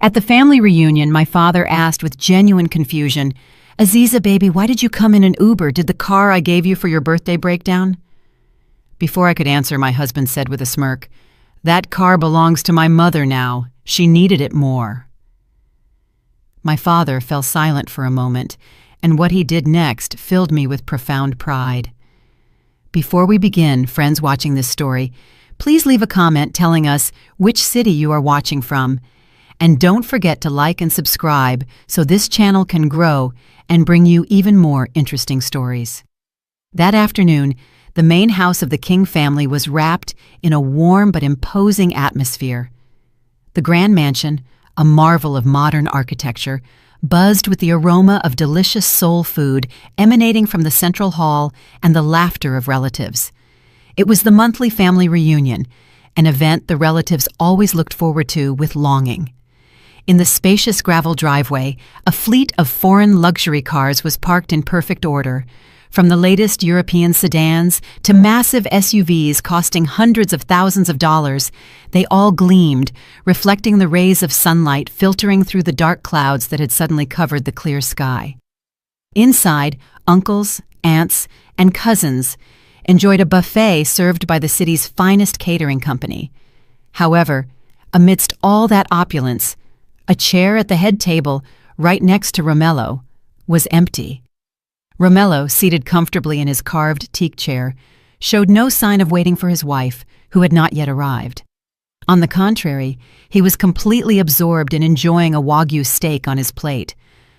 At the family reunion, my father asked with genuine confusion, "Aziza, baby, why did you come in an Uber? Did the car I gave you for your birthday break down?" Before I could answer, my husband said with a smirk, "That car belongs to my mother now. She needed it more." My father fell silent for a moment, and what he did next filled me with profound pride. Before we begin, friends watching this story, please leave a comment telling us which city you are watching from. And don't forget to like and subscribe so this channel can grow and bring you even more interesting stories. That afternoon, the main house of the King family was wrapped in a warm but imposing atmosphere. The grand mansion, a marvel of modern architecture, buzzed with the aroma of delicious soul food emanating from the central hall and the laughter of relatives. It was the monthly family reunion, an event the relatives always looked forward to with longing. In the spacious gravel driveway, a fleet of foreign luxury cars was parked in perfect order. From the latest European sedans to massive SUVs costing hundreds of thousands of dollars, they all gleamed, reflecting the rays of sunlight filtering through the dark clouds that had suddenly covered the clear sky. Inside, uncles, aunts, and cousins enjoyed a buffet served by the city's finest catering company. However, amidst all that opulence, a chair at the head table, right next to Romello, was empty. Romello, seated comfortably in his carved teak chair, showed no sign of waiting for his wife, who had not yet arrived. On the contrary, he was completely absorbed in enjoying a Wagyu steak on his plate.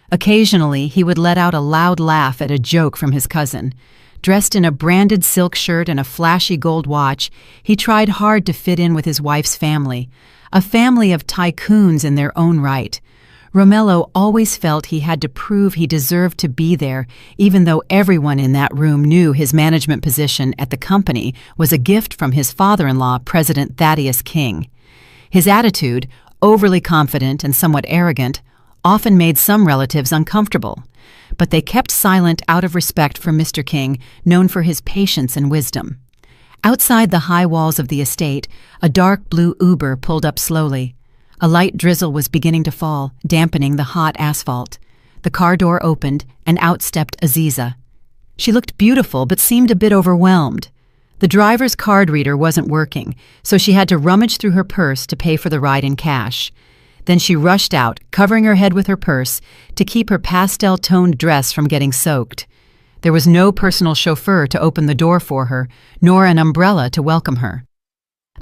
Occasionally, he would let out a loud laugh at a joke from his cousin. Dressed in a branded silk shirt and a flashy gold watch, he tried hard to fit in with his wife's family, a family of tycoons in their own right. Romello always felt he had to prove he deserved to be there, even though everyone in that room knew his management position at the company was a gift from his father-in-law, President Thaddeus King. His attitude, overly confident and somewhat arrogant, often made some relatives uncomfortable, but they kept silent out of respect for Mr. King, known for his patience and wisdom. Outside the high walls of the estate, a dark blue Uber pulled up slowly. A light drizzle was beginning to fall, dampening the hot asphalt. The car door opened, and out stepped Aziza. She looked beautiful, but seemed a bit overwhelmed. The driver's card reader wasn't working, so she had to rummage through her purse to pay for the ride in cash. Then she rushed out, covering her head with her purse to keep her pastel-toned dress from getting soaked. There was no personal chauffeur to open the door for her, nor an umbrella to welcome her.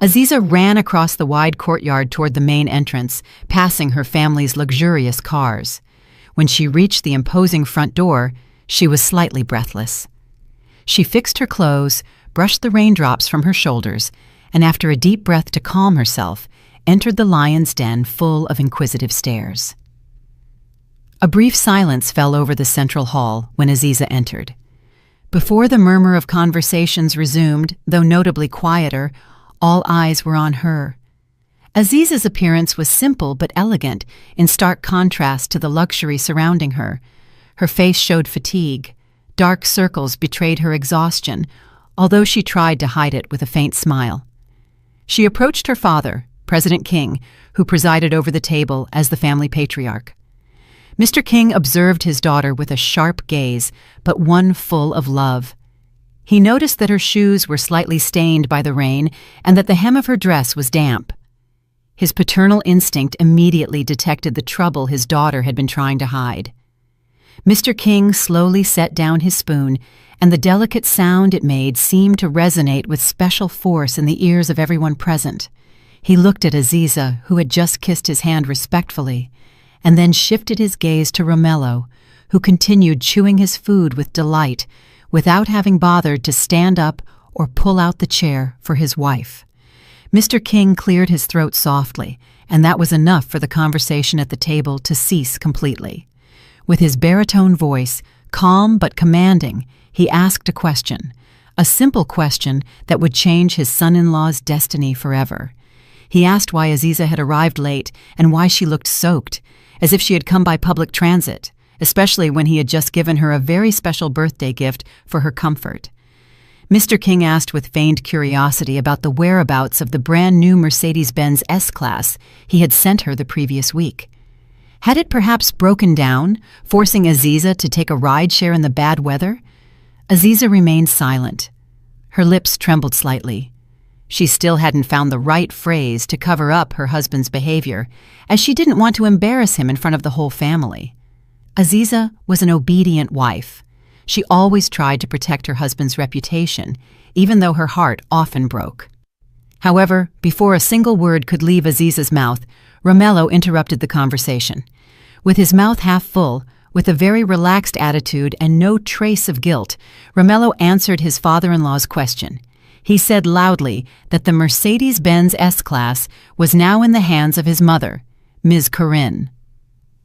Aziza ran across the wide courtyard toward the main entrance, passing her family's luxurious cars. When she reached the imposing front door, she was slightly breathless. She fixed her clothes, brushed the raindrops from her shoulders, and after a deep breath to calm herself, entered the lion's den full of inquisitive stares. A brief silence fell over the central hall when Aziza entered. Before the murmur of conversations resumed, though notably quieter, all eyes were on her. Aziza's appearance was simple but elegant, in stark contrast to the luxury surrounding her. Her face showed fatigue. Dark circles betrayed her exhaustion, although she tried to hide it with a faint smile. She approached her father, President King, who presided over the table as the family patriarch. Mr. King observed his daughter with a sharp gaze, but one full of love. He noticed that her shoes were slightly stained by the rain and that the hem of her dress was damp. His paternal instinct immediately detected the trouble his daughter had been trying to hide. Mr. King slowly set down his spoon, and the delicate sound it made seemed to resonate with special force in the ears of everyone present. He looked at Aziza, who had just kissed his hand respectfully, and then shifted his gaze to Romello, who continued chewing his food with delight, without having bothered to stand up or pull out the chair for his wife. Mr. King cleared his throat softly, and that was enough for the conversation at the table to cease completely. With his baritone voice, calm but commanding, he asked a question, a simple question that would change his son-in-law's destiny forever. He asked why Aziza had arrived late and why she looked soaked, as if she had come by public transit, especially when he had just given her a very special birthday gift for her comfort. Mr. King asked with feigned curiosity about the whereabouts of the brand-new Mercedes-Benz S-Class he had sent her the previous week. Had it perhaps broken down, forcing Aziza to take a ride-share in the bad weather? Aziza remained silent. Her lips trembled slightly. She still hadn't found the right phrase to cover up her husband's behavior, as she didn't want to embarrass him in front of the whole family. Aziza was an obedient wife. She always tried to protect her husband's reputation, even though her heart often broke. However, before a single word could leave Aziza's mouth, Romello interrupted the conversation. With his mouth half full, with a very relaxed attitude and no trace of guilt, Romello answered his father-in-law's question. He said loudly that the Mercedes-Benz S-Class was now in the hands of his mother, Ms. Corinne.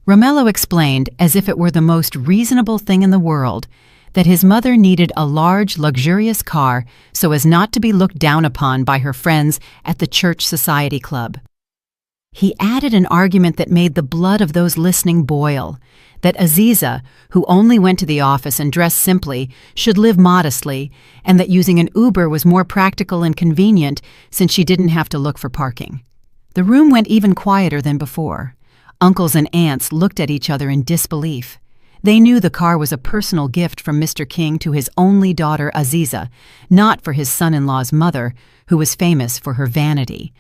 Romello explained, as if it were the most reasonable thing in the world, that his mother needed a large, luxurious car so as not to be looked down upon by her friends at the Church Society Club. He added an argument that made the blood of those listening boil, that Aziza, who only went to the office and dressed simply, should live modestly, and that using an Uber was more practical and convenient since she didn't have to look for parking. The room went even quieter than before. Uncles and aunts looked at each other in disbelief. They knew the car was a personal gift from Mr. King to his only daughter Aziza, not for his son-in-law's mother, who was famous for her vanity.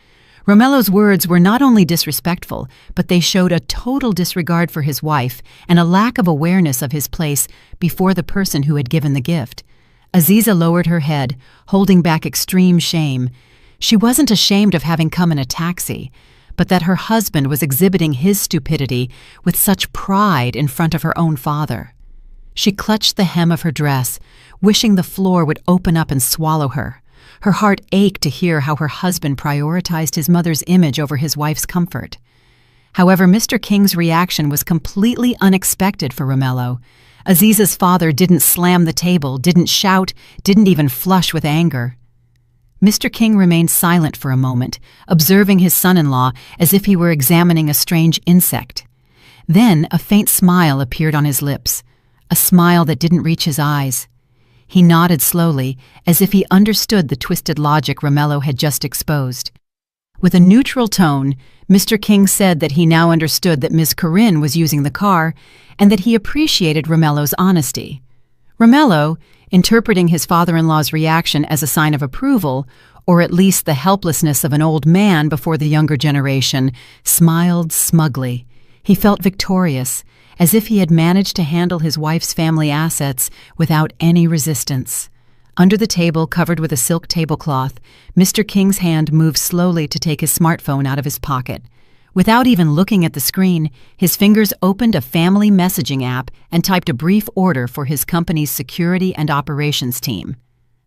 Romello's words were not only disrespectful, but they showed a total disregard for his wife and a lack of awareness of his place before the person who had given the gift. Aziza lowered her head, holding back extreme shame. She wasn't ashamed of having come in a taxi, but that her husband was exhibiting his stupidity with such pride in front of her own father. She clutched the hem of her dress, wishing the floor would open up and swallow her. Her heart ached to hear how her husband prioritized his mother's image over his wife's comfort. However, Mr. King's reaction was completely unexpected for Romello. Aziza's father didn't slam the table, didn't shout, didn't even flush with anger. Mr. King remained silent for a moment, observing his son-in-law as if he were examining a strange insect. Then a faint smile appeared on his lips, a smile that didn't reach his eyes. He nodded slowly, as if he understood the twisted logic Romello had just exposed. With a neutral tone, Mr. King said that he now understood that Ms. Corinne was using the car and that he appreciated Romello's honesty. Romello, interpreting his father-in-law's reaction as a sign of approval, or at least the helplessness of an old man before the younger generation, smiled smugly. He felt victorious, as if he had managed to handle his wife's family assets without any resistance. Under the table covered with a silk tablecloth, Mr. King's hand moved slowly to take his smartphone out of his pocket. Without even looking at the screen, his fingers opened a family messaging app and typed a brief order for his company's security and operations team.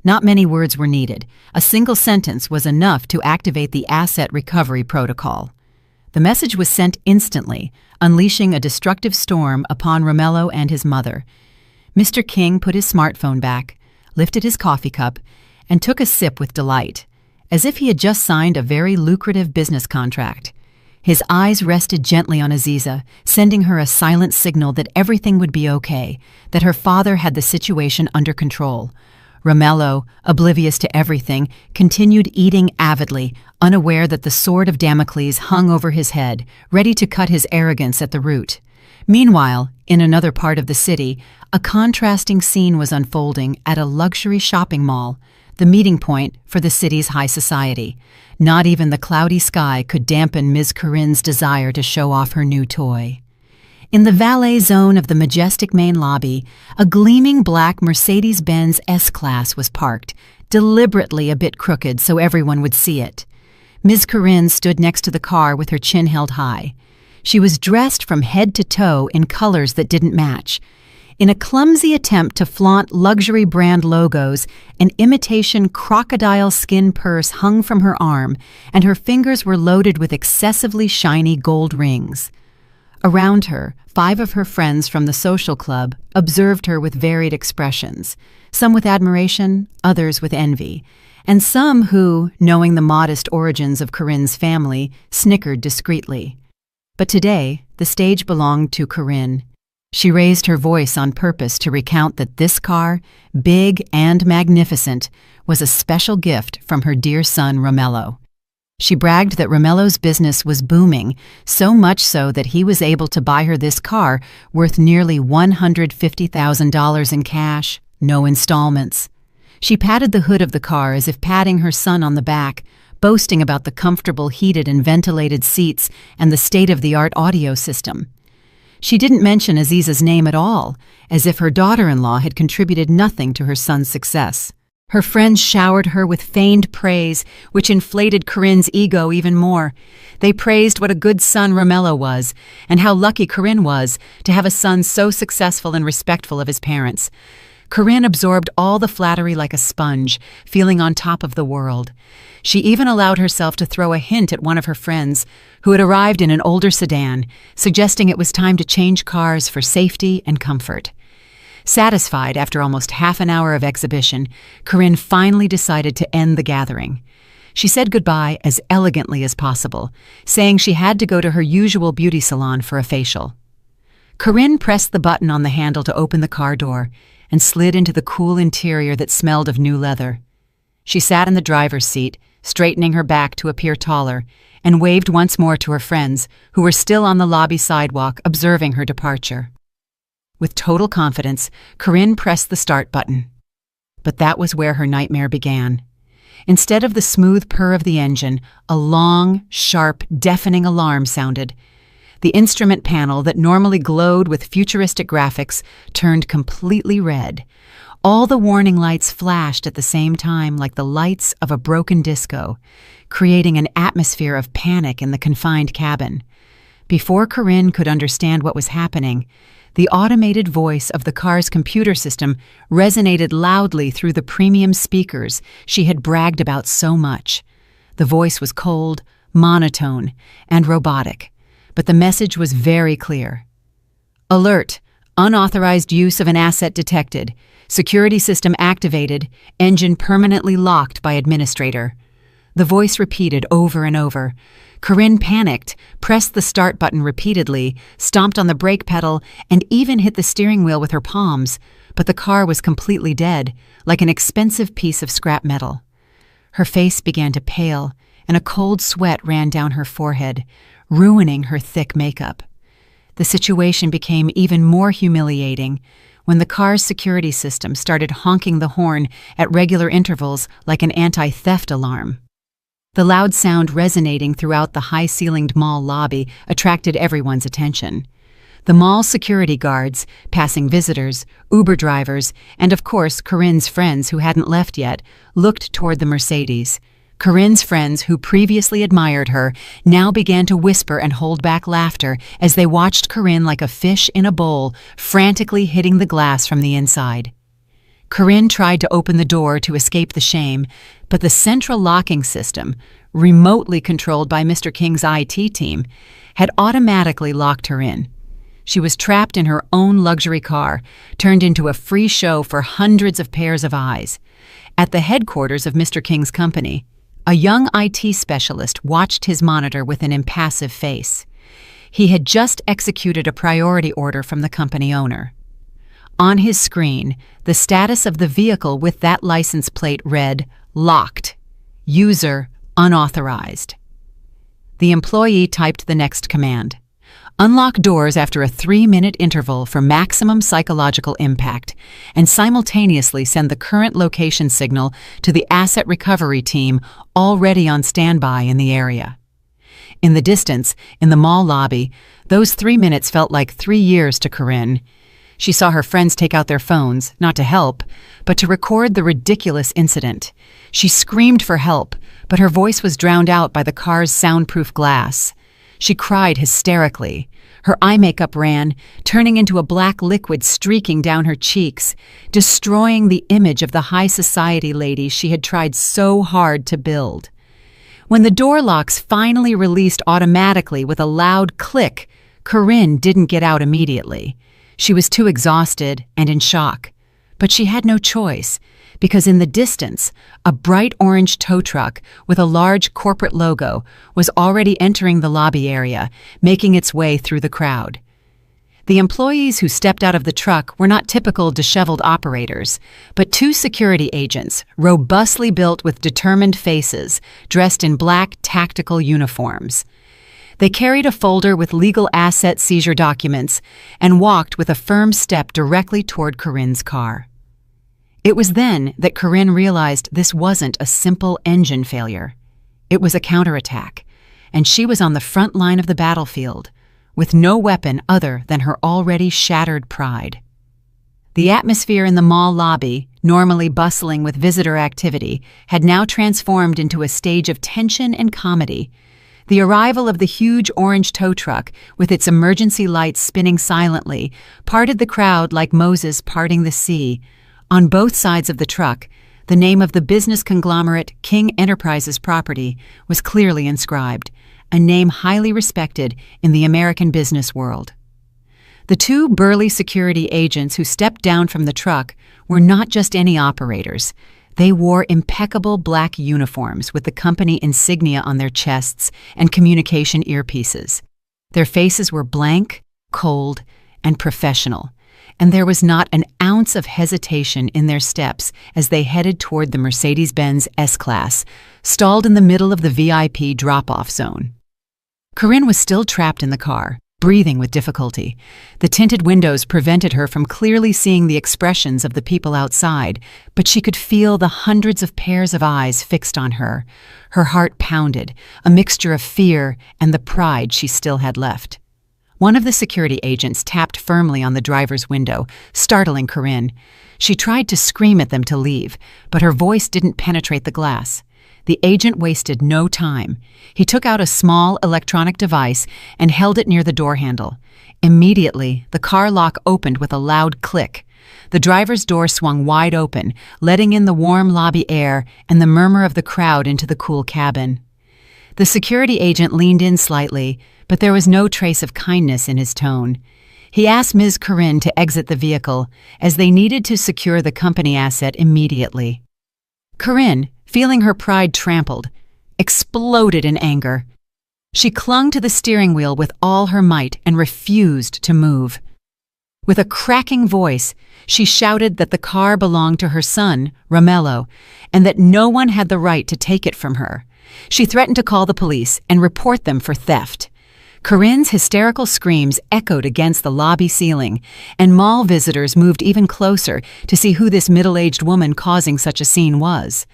Not many words were needed. A single sentence was enough to activate the asset recovery protocol. The message was sent instantly, unleashing a destructive storm upon Romello and his mother. Mr. King put his smartphone back, lifted his coffee cup, and took a sip with delight, as if he had just signed a very lucrative business contract. His eyes rested gently on Aziza, sending her a silent signal that everything would be okay, that her father had the situation under control. Romello, oblivious to everything, continued eating avidly, unaware that the sword of Damocles hung over his head, ready to cut his arrogance at the root. Meanwhile, in another part of the city, a contrasting scene was unfolding at a luxury shopping mall, the meeting point for the city's high society. Not even the cloudy sky could dampen Ms. Corinne's desire to show off her new toy. In the valet zone of the majestic main lobby, a gleaming black Mercedes-Benz S-Class was parked, deliberately a bit crooked so everyone would see it. Ms. Corinne stood next to the car with her chin held high. She was dressed from head to toe in colors that didn't match. In a clumsy attempt to flaunt luxury brand logos, an imitation crocodile skin purse hung from her arm, and her fingers were loaded with excessively shiny gold rings. Around her, 5 of her friends from the social club observed her with varied expressions, some with admiration, others with envy, and some who, knowing the modest origins of Corinne's family, snickered discreetly. But today, the stage belonged to Corinne. She raised her voice on purpose to recount that this car, big and magnificent, was a special gift from her dear son Romello. She bragged that Romello's business was booming, so much so that he was able to buy her this car worth nearly $150,000 in cash, no installments. She patted the hood of the car as if patting her son on the back, boasting about the comfortable heated and ventilated seats and the state-of-the-art audio system. She didn't mention Aziza's name at all, as if her daughter-in-law had contributed nothing to her son's success. Her friends showered her with feigned praise, which inflated Corinne's ego even more. They praised what a good son Romello was, and how lucky Corinne was to have a son so successful and respectful of his parents. Corinne absorbed all the flattery like a sponge, feeling on top of the world. She even allowed herself to throw a hint at one of her friends, who had arrived in an older sedan, suggesting it was time to change cars for safety and comfort. Satisfied after almost half an hour of exhibition, Corinne finally decided to end the gathering. She said goodbye as elegantly as possible, saying she had to go to her usual beauty salon for a facial. Corinne pressed the button on the handle to open the car door and slid into the cool interior that smelled of new leather. She sat in the driver's seat, straightening her back to appear taller, and waved once more to her friends, who were still on the lobby sidewalk observing her departure. With total confidence, Corinne pressed the start button. But that was where her nightmare began. Instead of the smooth purr of the engine, a long, sharp, deafening alarm sounded. The instrument panel that normally glowed with futuristic graphics turned completely red. All the warning lights flashed at the same time like the lights of a broken disco, creating an atmosphere of panic in the confined cabin. Before Corinne could understand what was happening, the automated voice of the car's computer system resonated loudly through the premium speakers she had bragged about so much. The voice was cold, monotone, and robotic, but the message was very clear. Alert! Unauthorized use of an asset detected. Security system activated. Engine permanently locked by administrator. The voice repeated over and over. Corinne panicked, pressed the start button repeatedly, stomped on the brake pedal, and even hit the steering wheel with her palms, but the car was completely dead, like an expensive piece of scrap metal. Her face began to pale, and a cold sweat ran down her forehead, ruining her thick makeup. The situation became even more humiliating when the car's security system started honking the horn at regular intervals like an anti-theft alarm. The loud sound resonating throughout the high-ceilinged mall lobby attracted everyone's attention. The mall security guards, passing visitors, Uber drivers, and of course Corinne's friends who hadn't left yet, looked toward the Mercedes. Corinne's friends who previously admired her now began to whisper and hold back laughter as they watched Corinne like a fish in a bowl, frantically hitting the glass from the inside. Corinne tried to open the door to escape the shame, but the central locking system, remotely controlled by Mr. King's IT team, had automatically locked her in. She was trapped in her own luxury car, turned into a free show for hundreds of pairs of eyes. At the headquarters of Mr. King's company, a young IT specialist watched his monitor with an impassive face. He had just executed a priority order from the company owner. On his screen, the status of the vehicle with that license plate read, "Locked. User unauthorized." The employee typed the next command. Unlock doors after a 3-minute interval for maximum psychological impact, and simultaneously send the current location signal to the asset recovery team already on standby in the area. In the distance, in the mall lobby, those 3 minutes felt like 3 years to Corinne. She saw her friends take out their phones, not to help, but to record the ridiculous incident. She screamed for help, but her voice was drowned out by the car's soundproof glass. She cried hysterically. Her eye makeup ran, turning into a black liquid streaking down her cheeks, destroying the image of the high society lady she had tried so hard to build. When the door locks finally released automatically with a loud click, Corinne didn't get out immediately. She was too exhausted and in shock. But she had no choice, because in the distance, a bright orange tow truck with a large corporate logo was already entering the lobby area, making its way through the crowd. The employees who stepped out of the truck were not typical disheveled operators, but two security agents, robustly built with determined faces, dressed in black tactical uniforms. They carried a folder with legal asset seizure documents and walked with a firm step directly toward Corinne's car. It was then that Corinne realized this wasn't a simple engine failure. It was a counterattack, and she was on the front line of the battlefield, with no weapon other than her already shattered pride. The atmosphere in the mall lobby, normally bustling with visitor activity, had now transformed into a stage of tension and comedy. The arrival of the huge orange tow truck, with its emergency lights spinning silently, parted the crowd like Moses parting the sea. On both sides of the truck, the name of the business conglomerate King Enterprises Property was clearly inscribed, a name highly respected in the American business world. The two burly security agents who stepped down from the truck were not just any operators. They wore impeccable black uniforms with the company insignia on their chests and communication earpieces. Their faces were blank, cold, and professional, and there was not an ounce of hesitation in their steps as they headed toward the Mercedes-Benz S-Class, stalled in the middle of the VIP drop-off zone. Corinne was still trapped in the car, breathing with difficulty. The tinted windows prevented her from clearly seeing the expressions of the people outside, but she could feel the hundreds of pairs of eyes fixed on her. Her heart pounded, a mixture of fear and the pride she still had left. One of the security agents tapped firmly on the driver's window, startling Corinne. She tried to scream at them to leave, but her voice didn't penetrate the glass. The agent wasted no time. He took out a small electronic device and held it near the door handle. Immediately, the car lock opened with a loud click. The driver's door swung wide open, letting in the warm lobby air and the murmur of the crowd into the cool cabin. The security agent leaned in slightly, but there was no trace of kindness in his tone. He asked Ms. Corinne to exit the vehicle, as they needed to secure the company asset immediately. Corinne, feeling her pride trampled, exploded in anger. She clung to the steering wheel with all her might and refused to move. With a cracking voice, she shouted that the car belonged to her son, Romello, and that no one had the right to take it from her. She threatened to call the police and report them for theft. Corinne's hysterical screams echoed against the lobby ceiling, and mall visitors moved even closer to see who this middle-aged woman causing such a scene was.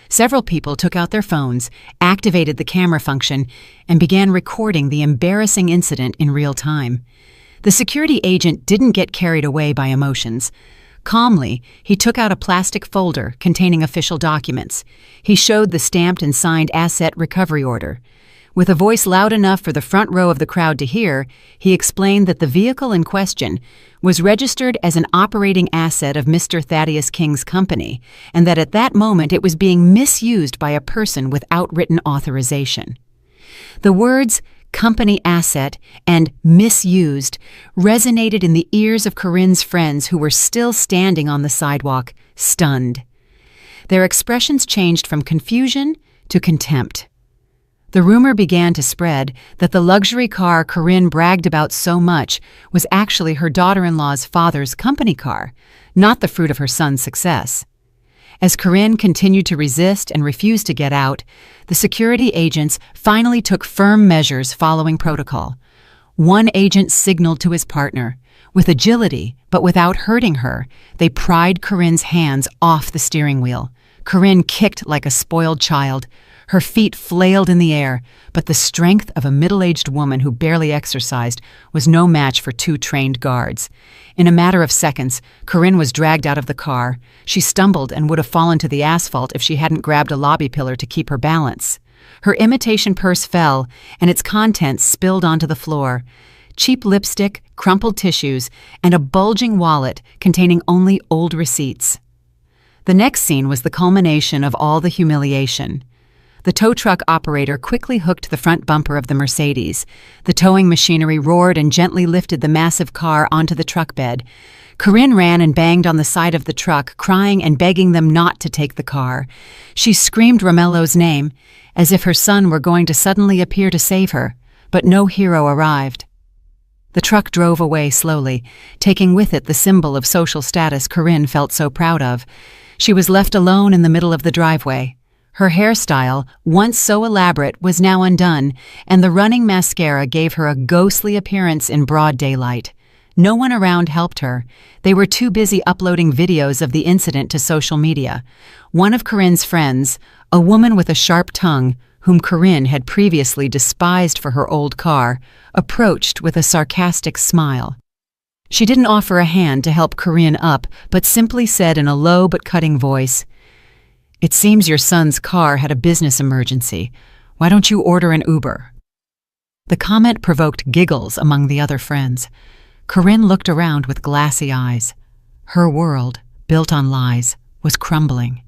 Several people took out their phones, activated the camera function, and began recording the embarrassing incident in real time. The security agent didn't get carried away by emotions. Calmly, he took out a plastic folder containing official documents. He showed the stamped and signed asset recovery order. With a voice loud enough for the front row of the crowd to hear, he explained that the vehicle in question was registered as an operating asset of Mr. Thaddeus King's company, and that at that moment it was being misused by a person without written authorization. The words company asset and misused resonated in the ears of Corinne's friends who were still standing on the sidewalk, stunned. Their expressions changed from confusion to contempt. The rumor began to spread that the luxury car Corinne bragged about so much was actually her daughter-in-law's father's company car, not the fruit of her son's success. As Corinne continued to resist and refuse to get out, the security agents finally took firm measures following protocol. One agent signaled to his partner. With agility, but without hurting her, they pried Corinne's hands off the steering wheel. Corinne kicked like a spoiled child. Her feet flailed in the air, but the strength of a middle-aged woman who barely exercised was no match for two trained guards. In a matter of seconds, Corinne was dragged out of the car. She stumbled and would have fallen to the asphalt if she hadn't grabbed a lobby pillar to keep her balance. Her imitation purse fell, and its contents spilled onto the floor. Cheap lipstick, crumpled tissues, and a bulging wallet containing only old receipts. The next scene was the culmination of all the humiliation. The tow truck operator quickly hooked the front bumper of the Mercedes. The towing machinery roared and gently lifted the massive car onto the truck bed. Corinne ran and banged on the side of the truck, crying and begging them not to take the car. She screamed Romello's name, as if her son were going to suddenly appear to save her, but no hero arrived. The truck drove away slowly, taking with it the symbol of social status Corinne felt so proud of. She was left alone in the middle of the driveway. Her hairstyle, once so elaborate, was now undone, and the running mascara gave her a ghostly appearance in broad daylight. No one around helped her. They were too busy uploading videos of the incident to social media. One of Corinne's friends, a woman with a sharp tongue, whom Corinne had previously despised for her old car, approached with a sarcastic smile. She didn't offer a hand to help Corinne up, but simply said in a low but cutting voice, "It seems your son's car had a business emergency. Why don't you order an Uber?" The comment provoked giggles among the other friends. Corinne looked around with glassy eyes. Her world, built on lies, was crumbling.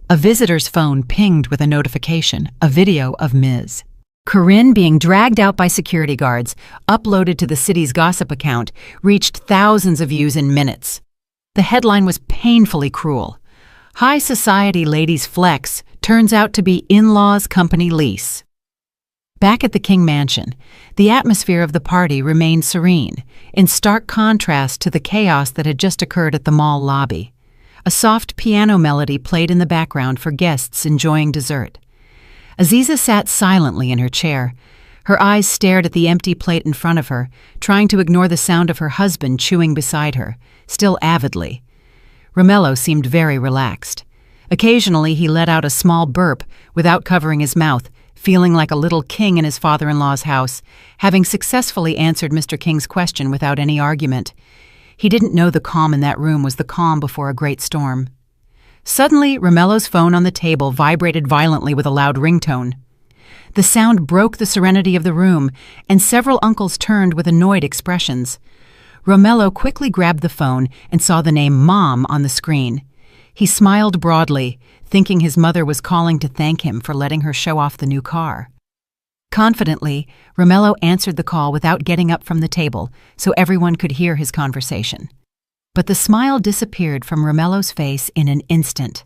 A visitor's phone pinged with a notification, a video of Ms. Corinne being dragged out by security guards, uploaded to the city's gossip account, reached thousands of views in minutes. The headline was painfully cruel. High society ladies flex turns out to be in-laws company lease. Back at the King Mansion, the atmosphere of the party remained serene, in stark contrast to the chaos that had just occurred at the mall lobby. A soft piano melody played in the background for guests enjoying dessert. Aziza sat silently in her chair. Her eyes stared at the empty plate in front of her, trying to ignore the sound of her husband chewing beside her, still avidly. Romello seemed very relaxed. Occasionally he let out a small burp without covering his mouth, feeling like a little king in his father-in-law's house, having successfully answered Mr. King's question without any argument. He didn't know the calm in that room was the calm before a great storm. Suddenly, Romello's phone on the table vibrated violently with a loud ringtone. The sound broke the serenity of the room, and several uncles turned with annoyed expressions. Romello quickly grabbed the phone and saw the name Mom on the screen. He smiled broadly, thinking his mother was calling to thank him for letting her show off the new car. Confidently, Romello answered the call without getting up from the table, so everyone could hear his conversation. But the smile disappeared from Romello's face in an instant.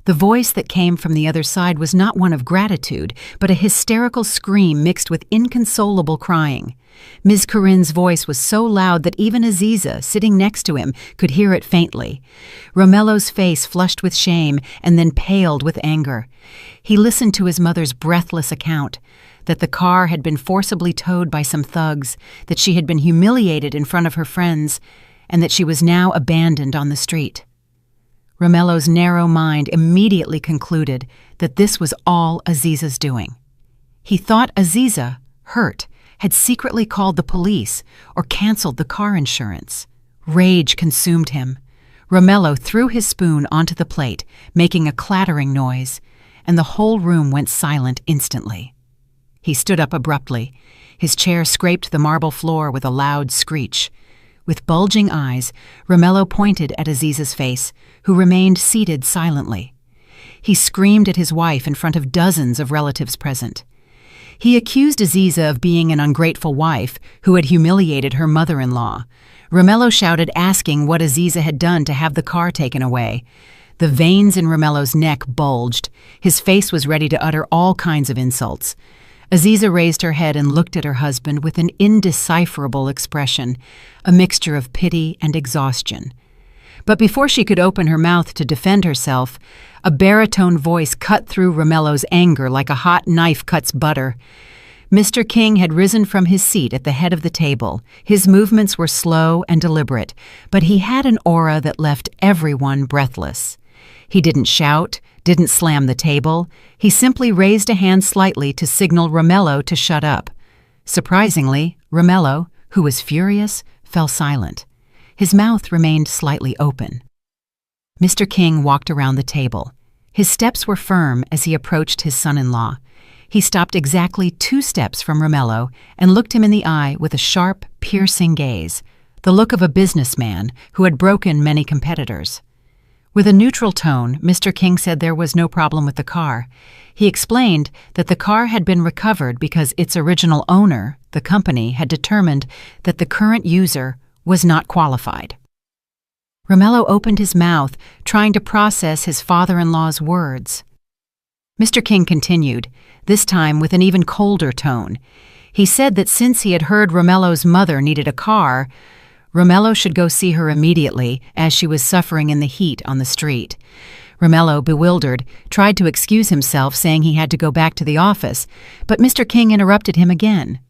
The voice that came from the other side was not one of gratitude, but a hysterical scream mixed with inconsolable crying. Ms. Corinne's voice was so loud that even Aziza, sitting next to him, could hear it faintly. Romello's face flushed with shame and then paled with anger. He listened to his mother's breathless account, that the car had been forcibly towed by some thugs, that she had been humiliated in front of her friends, and that she was now abandoned on the street. Romello's narrow mind immediately concluded that this was all Aziza's doing. He thought Aziza, hurt, had secretly called the police or canceled the car insurance. Rage consumed him. Romello threw his spoon onto the plate, making a clattering noise, and the whole room went silent instantly. He stood up abruptly. His chair scraped the marble floor with a loud screech. With bulging eyes, Romello pointed at Aziza's face, who remained seated silently. He screamed at his wife in front of dozens of relatives present. He accused Aziza of being an ungrateful wife who had humiliated her mother-in-law. Romello shouted, asking what Aziza had done to have the car taken away. The veins in Romello's neck bulged. His face was ready to utter all kinds of insults. Aziza raised her head and looked at her husband with an indecipherable expression, a mixture of pity and exhaustion. But before she could open her mouth to defend herself, a baritone voice cut through Romello's anger like a hot knife cuts butter. Mr. King had risen from his seat at the head of the table. His movements were slow and deliberate, but he had an aura that left everyone breathless. He didn't shout, didn't slam the table. He simply raised a hand slightly to signal Romello to shut up. Surprisingly, Romello, who was furious, fell silent. His mouth remained slightly open. Mr. King walked around the table. His steps were firm as he approached his son-in-law. He stopped exactly 2 steps from Romello and looked him in the eye with a sharp, piercing gaze, the look of a businessman who had broken many competitors. With a neutral tone, Mr. King said there was no problem with the car. He explained that the car had been recovered because its original owner, the company, had determined that the current user was not qualified. Romello opened his mouth, trying to process his father-in-law's words. Mr. King continued, this time with an even colder tone. He said that since he had heard Romello's mother needed a car, Romello should go see her immediately as she was suffering in the heat on the street. Romello, bewildered, tried to excuse himself, saying he had to go back to the office, but Mr. King interrupted him again.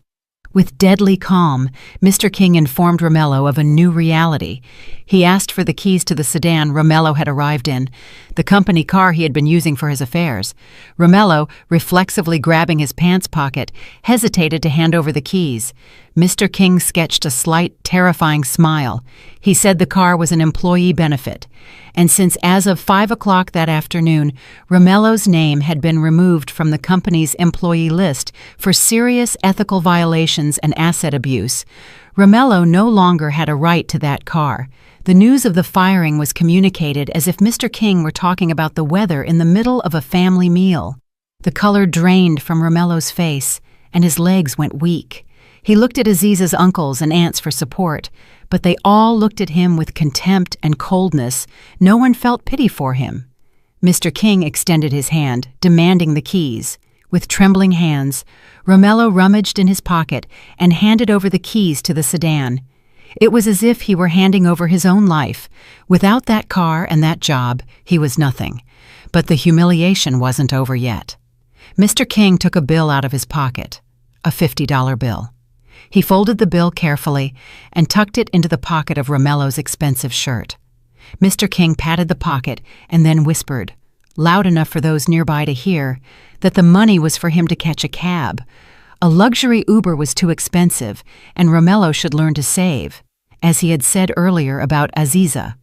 With deadly calm, Mr. King informed Romello of a new reality. He asked for the keys to the sedan Romello had arrived in, the company car he had been using for his affairs. Romello, reflexively grabbing his pants pocket, hesitated to hand over the keys. Mr. King sketched a slight, terrifying smile. He said the car was an employee benefit, and since as of 5 o'clock that afternoon, Romello's name had been removed from the company's employee list for serious ethical violations and asset abuse, Romello no longer had a right to that car. The news of the firing was communicated as if Mr. King were talking about the weather in the middle of a family meal. The color drained from Romello's face, and his legs went weak. He looked at Aziza's uncles and aunts for support, but they all looked at him with contempt and coldness. No one felt pity for him. Mr. King extended his hand, demanding the keys. With trembling hands, Romello rummaged in his pocket and handed over the keys to the sedan. It was as if he were handing over his own life. Without that car and that job, he was nothing. But the humiliation wasn't over yet. Mr. King took a bill out of his pocket, a $50 bill. He folded the bill carefully and tucked it into the pocket of Romello's expensive shirt. Mr. King patted the pocket and then whispered, loud enough for those nearby to hear, that the money was for him to catch a cab. A luxury Uber was too expensive, and Romello should learn to save, as he had said earlier about Aziza.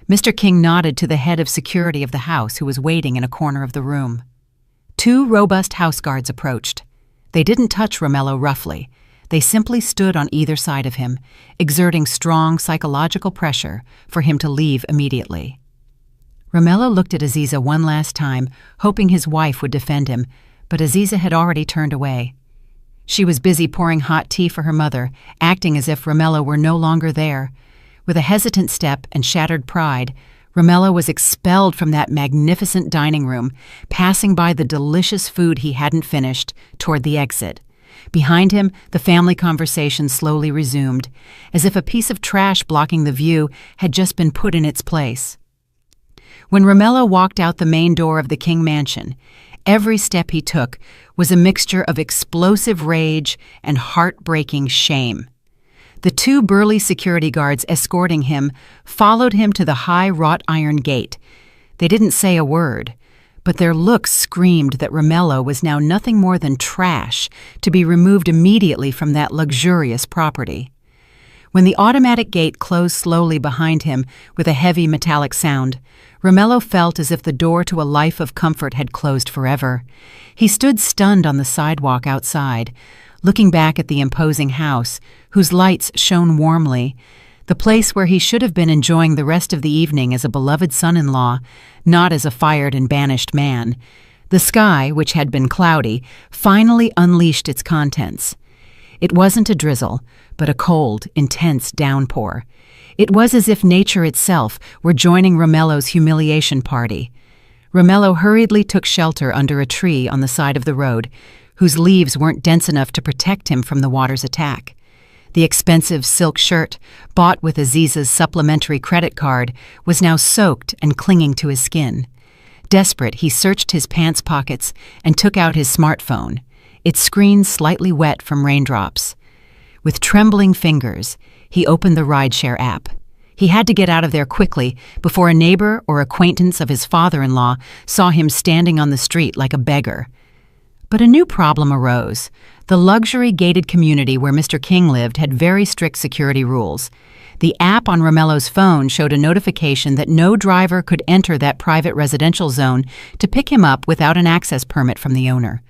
Mr. King nodded to the head of security of the house, who was waiting in a corner of the room. 2 robust house guards approached. They didn't touch Romello roughly. They simply stood on either side of him, exerting strong psychological pressure for him to leave immediately. Romello looked at Aziza one last time, hoping his wife would defend him, but Aziza had already turned away. She was busy pouring hot tea for her mother, acting as if Romello were no longer there. With a hesitant step and shattered pride, Romello was expelled from that magnificent dining room, passing by the delicious food he hadn't finished toward the exit. Behind him, the family conversation slowly resumed, as if a piece of trash blocking the view had just been put in its place. When Romello walked out the main door of the King mansion, every step he took was a mixture of explosive rage and heartbreaking shame. The 2 burly security guards escorting him followed him to the high wrought iron gate. They didn't say a word, but their looks screamed that Romello was now nothing more than trash, to be removed immediately from that luxurious property. When the automatic gate closed slowly behind him with a heavy metallic sound, Romello felt as if the door to a life of comfort had closed forever. He stood stunned on the sidewalk outside, looking back at the imposing house, whose lights shone warmly, the place where he should have been enjoying the rest of the evening as a beloved son-in-law, not as a fired and banished man. The sky, which had been cloudy, finally unleashed its contents. It wasn't a drizzle, but a cold, intense downpour. It was as if nature itself were joining Romello's humiliation party. Romello hurriedly took shelter under a tree on the side of the road, whose leaves weren't dense enough to protect him from the water's attack. The expensive silk shirt, bought with Aziza's supplementary credit card, was now soaked and clinging to his skin. Desperate, he searched his pants pockets and took out his smartphone, its screen slightly wet from raindrops. With trembling fingers, he opened the rideshare app. He had to get out of there quickly before a neighbor or acquaintance of his father-in-law saw him standing on the street like a beggar. But a new problem arose. The luxury gated community where Mr. King lived had very strict security rules. The app on Romello's phone showed a notification that no driver could enter that private residential zone to pick him up without an access permit from the owner.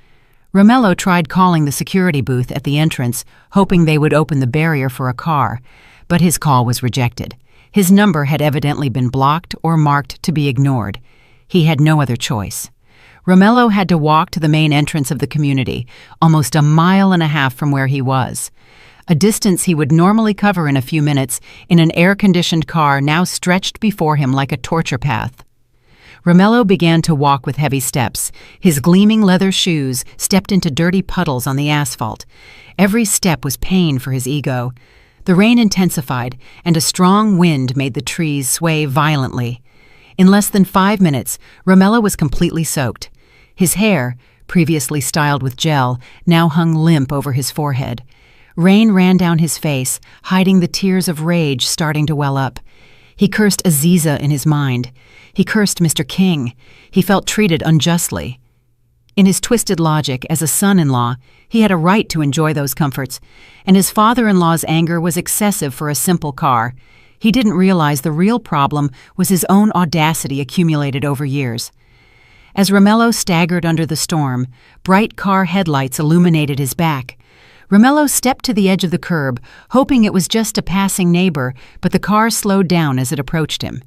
Romello tried calling the security booth at the entrance, hoping they would open the barrier for a car, but his call was rejected. His number had evidently been blocked or marked to be ignored. He had no other choice. Romello had to walk to the main entrance of the community, almost a mile and a half from where he was. A distance he would normally cover in a few minutes in an air-conditioned car now stretched before him like a torture path. Romello began to walk with heavy steps. His gleaming leather shoes stepped into dirty puddles on the asphalt. Every step was pain for his ego. The rain intensified, and a strong wind made the trees sway violently. In less than 5 minutes, Romello was completely soaked. His hair, previously styled with gel, now hung limp over his forehead. Rain ran down his face, hiding the tears of rage starting to well up. He cursed Aziza in his mind. He cursed Mr. King. He felt treated unjustly. In his twisted logic, as a son-in-law, he had a right to enjoy those comforts, and his father-in-law's anger was excessive for a simple car. He didn't realize the real problem was his own audacity accumulated over years. As Romello staggered under the storm, bright car headlights illuminated his back. Romello stepped to the edge of the curb, hoping it was just a passing neighbor, but the car slowed down as it approached him.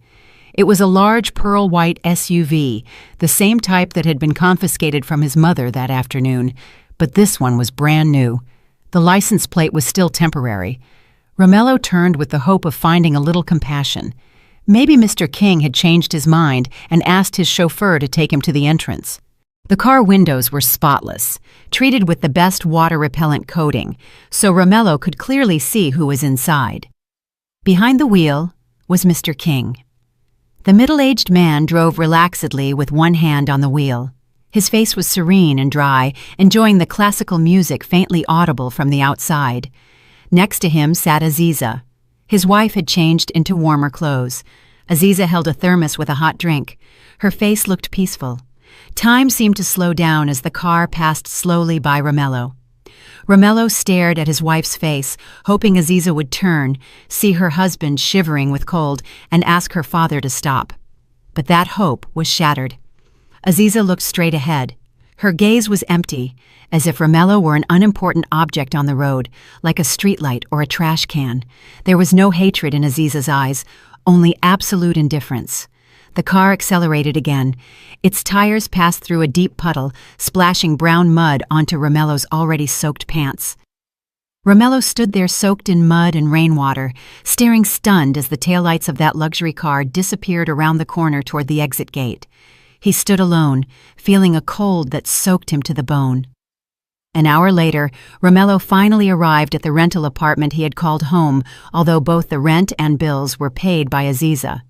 It was a large pearl-white SUV, the same type that had been confiscated from his mother that afternoon, but this one was brand new. The license plate was still temporary. Romello turned with the hope of finding a little compassion. Maybe Mr. King had changed his mind and asked his chauffeur to take him to the entrance. The car windows were spotless, treated with the best water-repellent coating, so Romello could clearly see who was inside. Behind the wheel was Mr. King. The middle-aged man drove relaxedly with one hand on the wheel. His face was serene and dry, enjoying the classical music faintly audible from the outside. Next to him sat Aziza. His wife had changed into warmer clothes. Aziza held a thermos with a hot drink. Her face looked peaceful. Time seemed to slow down as the car passed slowly by Romello. Romello stared at his wife's face, hoping Aziza would turn, see her husband shivering with cold, and ask her father to stop. But that hope was shattered. Aziza looked straight ahead. Her gaze was empty, as if Romello were an unimportant object on the road, like a streetlight or a trash can. There was no hatred in Aziza's eyes, only absolute indifference. The car accelerated again. Its tires passed through a deep puddle, splashing brown mud onto Romello's already soaked pants. Romello stood there soaked in mud and rainwater, staring stunned as the taillights of that luxury car disappeared around the corner toward the exit gate. He stood alone, feeling a cold that soaked him to the bone. An hour later, Romello finally arrived at the rental apartment he had called home, although both the rent and bills were paid by Aziza.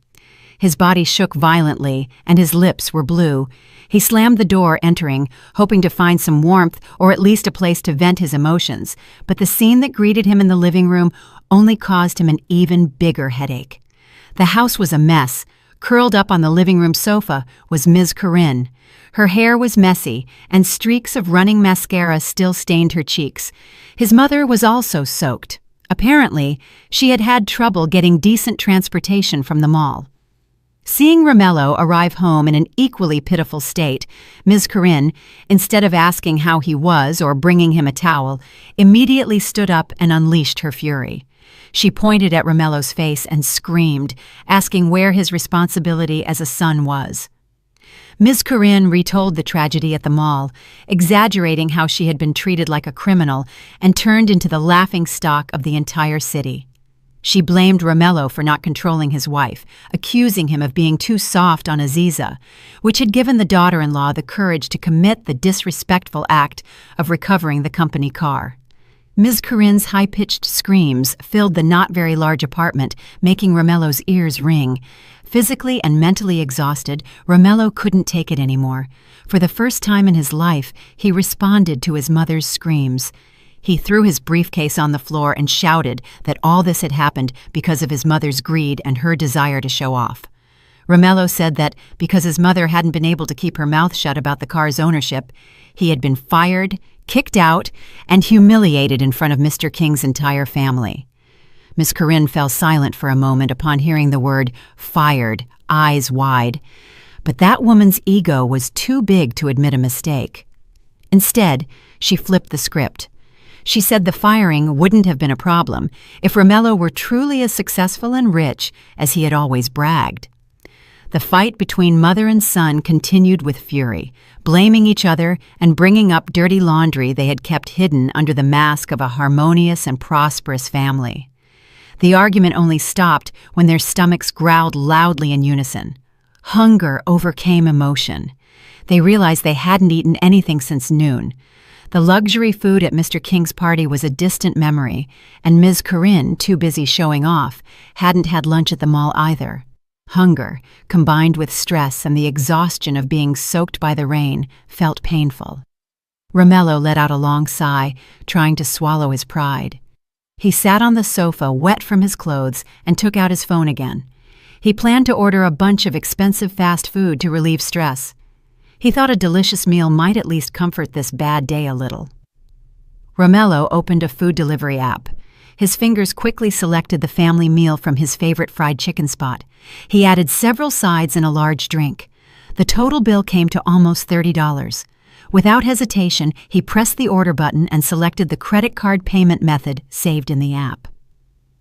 His body shook violently, and his lips were blue. He slammed the door, entering, hoping to find some warmth or at least a place to vent his emotions, but the scene that greeted him in the living room only caused him an even bigger headache. The house was a mess. Curled up on the living room sofa was Ms. Corinne. Her hair was messy, and streaks of running mascara still stained her cheeks. His mother was also soaked. Apparently, she had had trouble getting decent transportation from the mall. Seeing Romello arrive home in an equally pitiful state, Ms. Corinne, instead of asking how he was or bringing him a towel, immediately stood up and unleashed her fury. She pointed at Romello's face and screamed, asking where his responsibility as a son was. Ms. Corinne retold the tragedy at the mall, exaggerating how she had been treated like a criminal and turned into the laughingstock of the entire city. She blamed Romello for not controlling his wife, accusing him of being too soft on Aziza, which had given the daughter-in-law the courage to commit the disrespectful act of recovering the company car. Ms. Corinne's high-pitched screams filled the not-very-large apartment, making Romello's ears ring. Physically and mentally exhausted, Romello couldn't take it anymore. For the first time in his life, he responded to his mother's screams. He threw his briefcase on the floor and shouted that all this had happened because of his mother's greed and her desire to show off. Romello said that because his mother hadn't been able to keep her mouth shut about the car's ownership, he had been fired, kicked out, and humiliated in front of Mr. King's entire family. Miss Corinne fell silent for a moment upon hearing the word fired, eyes wide. But that woman's ego was too big to admit a mistake. Instead, she flipped the script. She said the firing wouldn't have been a problem if Romello were truly as successful and rich as he had always bragged. The fight between mother and son continued with fury, blaming each other and bringing up dirty laundry they had kept hidden under the mask of a harmonious and prosperous family. The argument only stopped when their stomachs growled loudly in unison. Hunger overcame emotion. They realized they hadn't eaten anything since noon. The luxury food at Mr. King's party was a distant memory, and Ms. Corinne, too busy showing off, hadn't had lunch at the mall either. Hunger, combined with stress and the exhaustion of being soaked by the rain, felt painful. Romello let out a long sigh, trying to swallow his pride. He sat on the sofa, wet from his clothes, and took out his phone again. He planned to order a bunch of expensive fast food to relieve stress. He thought a delicious meal might at least comfort this bad day a little. Romello opened a food delivery app. His fingers quickly selected the family meal from his favorite fried chicken spot. He added several sides and a large drink. The total bill came to almost $30. Without hesitation, he pressed the order button and selected the credit card payment method saved in the app.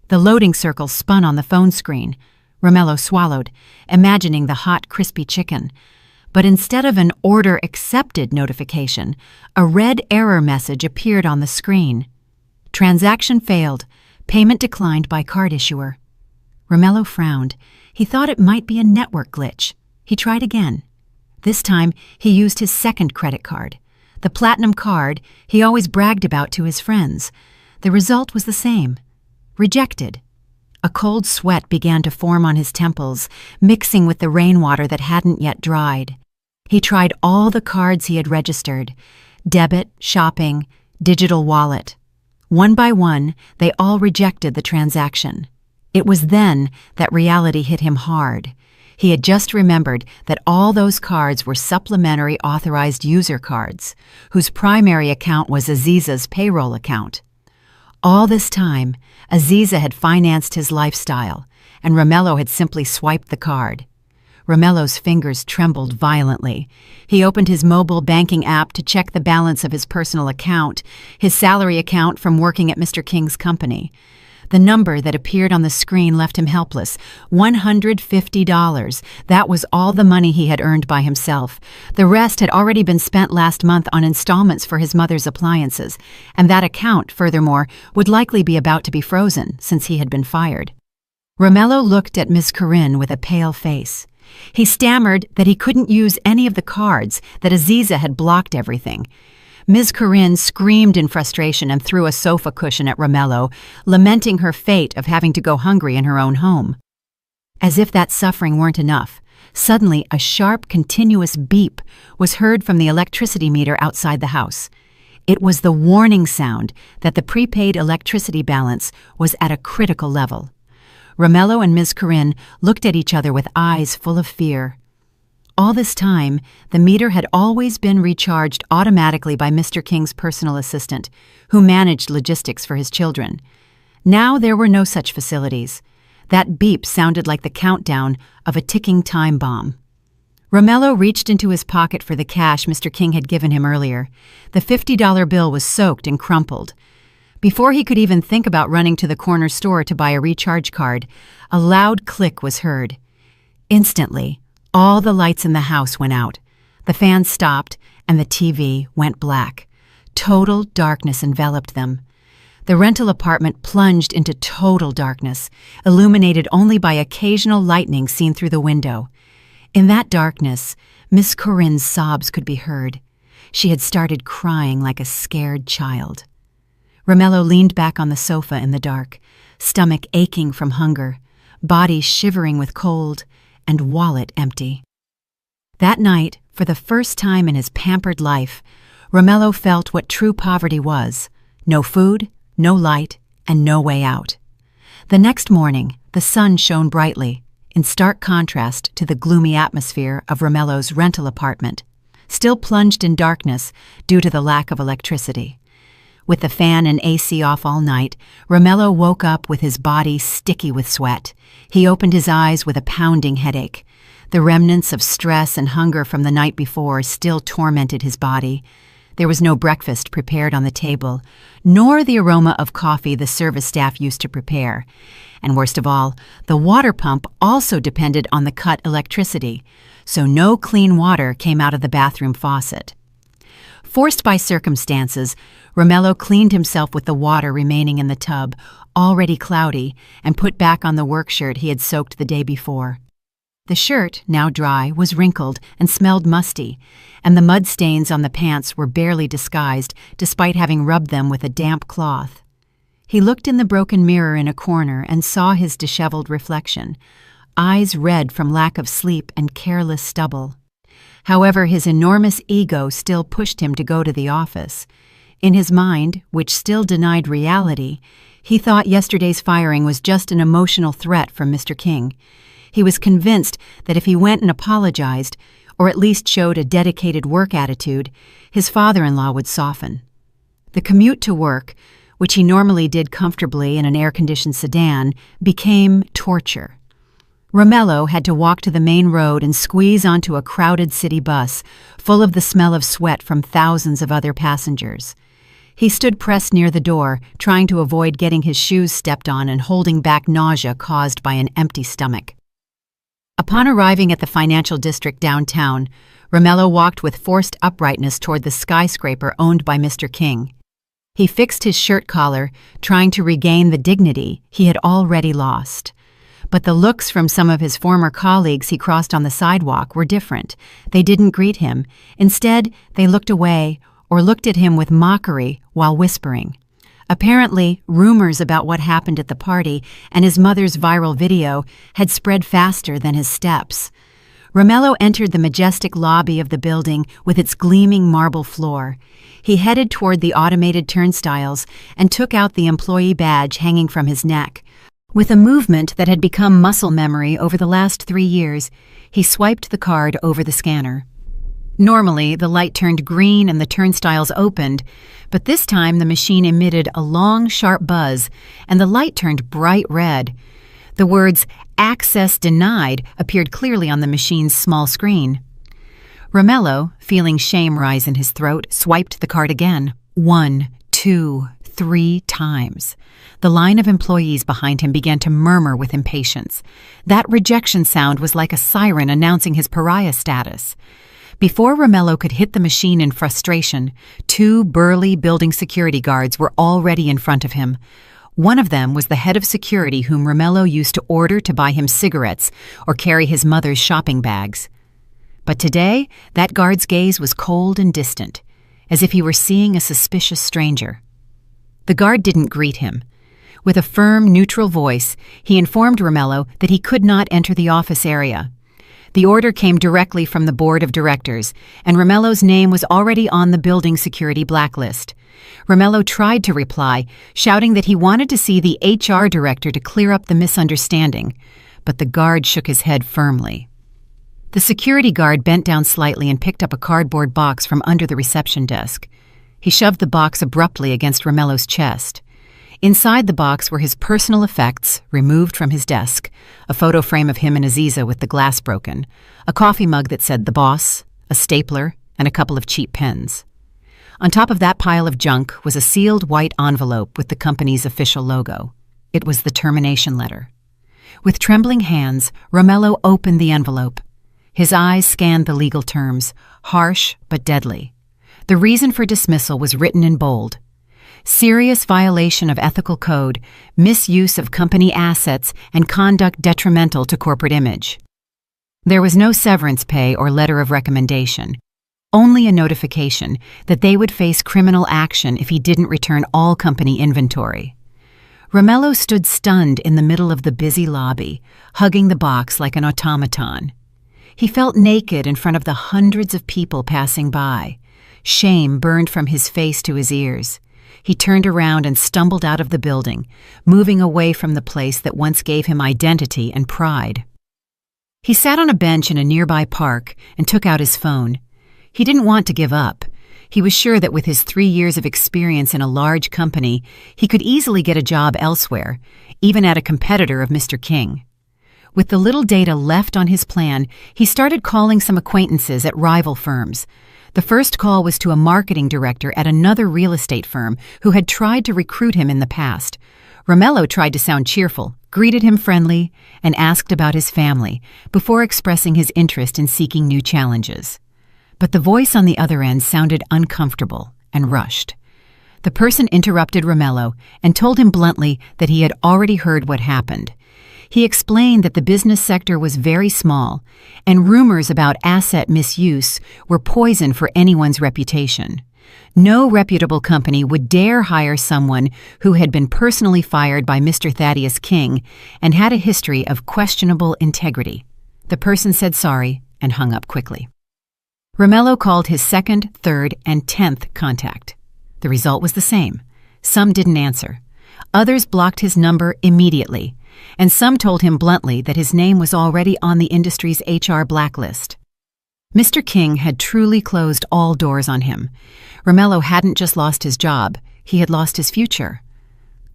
The loading circle spun on the phone screen. Romello swallowed, imagining the hot, crispy chicken. But instead of an order accepted notification, a red error message appeared on the screen. Transaction failed. Payment declined by card issuer. Romello frowned. He thought it might be a network glitch. He tried again. This time, he used his second credit card, the platinum card he always bragged about to his friends. The result was the same. Rejected. A cold sweat began to form on his temples, mixing with the rainwater that hadn't yet dried. He tried all the cards he had registered: debit, shopping, digital wallet. One by one, they all rejected the transaction. It was then that reality hit him hard. He had just remembered that all those cards were supplementary authorized user cards, whose primary account was Aziza's payroll account. All this time, Aziza had financed his lifestyle, and Romello had simply swiped the card. Romello's fingers trembled violently. He opened his mobile banking app to check the balance of his personal account, his salary account from working at Mr. King's company. The number that appeared on the screen left him helpless. $150. That was all the money he had earned by himself. The rest had already been spent last month on installments for his mother's appliances, and that account, furthermore, would likely be about to be frozen since he had been fired. Romello looked at Miss Corinne with a pale face. He stammered that he couldn't use any of the cards, that Aziza had blocked everything. Ms. Corinne screamed in frustration and threw a sofa cushion at Romello, lamenting her fate of having to go hungry in her own home. As if that suffering weren't enough, suddenly a sharp, continuous beep was heard from the electricity meter outside the house. It was the warning sound that the prepaid electricity balance was at a critical level. Romello and Ms. Corinne looked at each other with eyes full of fear. All this time, the meter had always been recharged automatically by Mr. King's personal assistant, who managed logistics for his children. Now there were no such facilities. That beep sounded like the countdown of a ticking time bomb. Romello reached into his pocket for the cash Mr. King had given him earlier. The $50 bill was soaked and crumpled. Before he could even think about running to the corner store to buy a recharge card, a loud click was heard. Instantly, all the lights in the house went out. The fan stopped, and the TV went black. Total darkness enveloped them. The rental apartment plunged into total darkness, illuminated only by occasional lightning seen through the window. In that darkness, Miss Corinne's sobs could be heard. She had started crying like a scared child. Romello leaned back on the sofa in the dark, stomach aching from hunger, body shivering with cold, and wallet empty. That night, for the first time in his pampered life, Romello felt what true poverty was: no food, no light, and no way out. The next morning, the sun shone brightly, in stark contrast to the gloomy atmosphere of Romello's rental apartment, still plunged in darkness due to the lack of electricity. With the fan and AC off all night, Romello woke up with his body sticky with sweat. He opened his eyes with a pounding headache. The remnants of stress and hunger from the night before still tormented his body. There was no breakfast prepared on the table, nor the aroma of coffee the service staff used to prepare. And worst of all, the water pump also depended on the cut electricity, so no clean water came out of the bathroom faucet. Forced by circumstances, Romello cleaned himself with the water remaining in the tub, already cloudy, and put back on the work shirt he had soaked the day before. The shirt, now dry, was wrinkled and smelled musty, and the mud stains on the pants were barely disguised despite having rubbed them with a damp cloth. He looked in the broken mirror in a corner and saw his disheveled reflection, eyes red from lack of sleep and careless stubble. However, his enormous ego still pushed him to go to the office. In his mind, which still denied reality, he thought yesterday's firing was just an emotional threat from Mr. King. He was convinced that if he went and apologized, or at least showed a dedicated work attitude, his father-in-law would soften. The commute to work, which he normally did comfortably in an air-conditioned sedan, became torture. Romello had to walk to the main road and squeeze onto a crowded city bus, full of the smell of sweat from thousands of other passengers. He stood pressed near the door, trying to avoid getting his shoes stepped on and holding back nausea caused by an empty stomach. Upon arriving at the financial district downtown, Romello walked with forced uprightness toward the skyscraper owned by Mr. King. He fixed his shirt collar, trying to regain the dignity he had already lost. But the looks from some of his former colleagues he crossed on the sidewalk were different. They didn't greet him. Instead, they looked away or looked at him with mockery while whispering. Apparently, rumors about what happened at the party and his mother's viral video had spread faster than his steps. Romello entered the majestic lobby of the building with its gleaming marble floor. He headed toward the automated turnstiles and took out the employee badge hanging from his neck. With a movement that had become muscle memory over the last 3 years, he swiped the card over the scanner. Normally, the light turned green and the turnstiles opened, but this time the machine emitted a long, sharp buzz, and the light turned bright red. The words, "Access denied," appeared clearly on the machine's small screen. Romello, feeling shame rise in his throat, swiped the card again. 1, 2, 3 times. The line of employees behind him began to murmur with impatience. That rejection sound was like a siren announcing his pariah status. Before Romello could hit the machine in frustration, 2 burly building security guards were already in front of him. One of them was the head of security whom Romello used to order to buy him cigarettes or carry his mother's shopping bags. But today, that guard's gaze was cold and distant, as if he were seeing a suspicious stranger. The guard didn't greet him. With a firm, neutral voice, he informed Romello that he could not enter the office area. The order came directly from the board of directors, and Romello's name was already on the building security blacklist. Romello tried to reply, shouting that he wanted to see the HR director to clear up the misunderstanding, but the guard shook his head firmly. The security guard bent down slightly and picked up a cardboard box from under the reception desk. He shoved the box abruptly against Romello's chest. Inside the box were his personal effects, removed from his desk, a photo frame of him and Aziza with the glass broken, a coffee mug that said "The Boss," a stapler, and a couple of cheap pens. On top of that pile of junk was a sealed white envelope with the company's official logo. It was the termination letter. With trembling hands, Romello opened the envelope. His eyes scanned the legal terms, harsh but deadly. The reason for dismissal was written in bold. Serious violation of ethical code, misuse of company assets, and conduct detrimental to corporate image. There was no severance pay or letter of recommendation, only a notification that they would face criminal action if he didn't return all company inventory. Romello stood stunned in the middle of the busy lobby, hugging the box like an automaton. He felt naked in front of the hundreds of people passing by. Shame burned from his face to his ears. He turned around and stumbled out of the building, moving away from the place that once gave him identity and pride. He sat on a bench in a nearby park and took out his phone. He didn't want to give up. He was sure that with his 3 years of experience in a large company, he could easily get a job elsewhere, even at a competitor of Mr. King. With the little data left on his plan, he started calling some acquaintances at rival firms. The first call was to a marketing director at another real estate firm who had tried to recruit him in the past. Romello tried to sound cheerful, greeted him friendly, and asked about his family before expressing his interest in seeking new challenges. But the voice on the other end sounded uncomfortable and rushed. The person interrupted Romello and told him bluntly that he had already heard what happened. He explained that the business sector was very small, and rumors about asset misuse were poison for anyone's reputation. No reputable company would dare hire someone who had been personally fired by Mr. Thaddeus King and had a history of questionable integrity. The person said sorry and hung up quickly. Romello called his second, third, and 10th contact. The result was the same. Some didn't answer. Others blocked his number immediately, and some told him bluntly that his name was already on the industry's HR blacklist. Mr. King had truly closed all doors on him. Romello hadn't just lost his job, he had lost his future.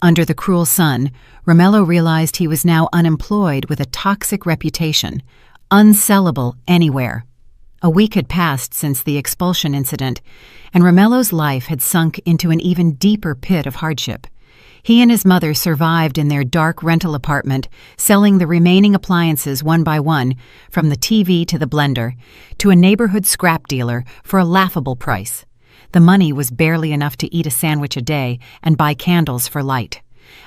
Under the cruel sun, Romello realized he was now unemployed with a toxic reputation, unsellable anywhere. A week had passed since the expulsion incident, and Romello's life had sunk into an even deeper pit of hardship. He and his mother survived in their dark rental apartment, selling the remaining appliances one by one, from the TV to the blender, to a neighborhood scrap dealer for a laughable price. The money was barely enough to eat a sandwich a day and buy candles for light.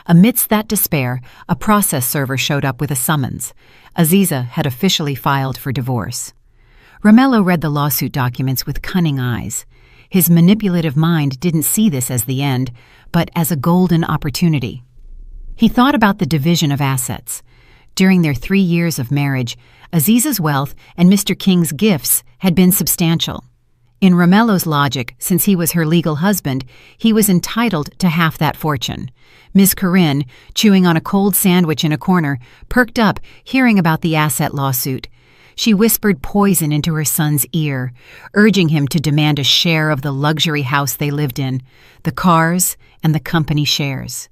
Amidst that despair, a process server showed up with a summons. Aziza had officially filed for divorce. Romello read the lawsuit documents with cunning eyes. His manipulative mind didn't see this as the end, but as a golden opportunity. He thought about the division of assets. During their 3 years of marriage, Aziza's wealth and Mr. King's gifts had been substantial. In Romello's logic, since he was her legal husband, he was entitled to half that fortune. Ms. Corinne, chewing on a cold sandwich in a corner, perked up hearing about the asset lawsuit. She whispered poison into her son's ear, urging him to demand a share of the luxury house they lived in, the cars, and the company shares.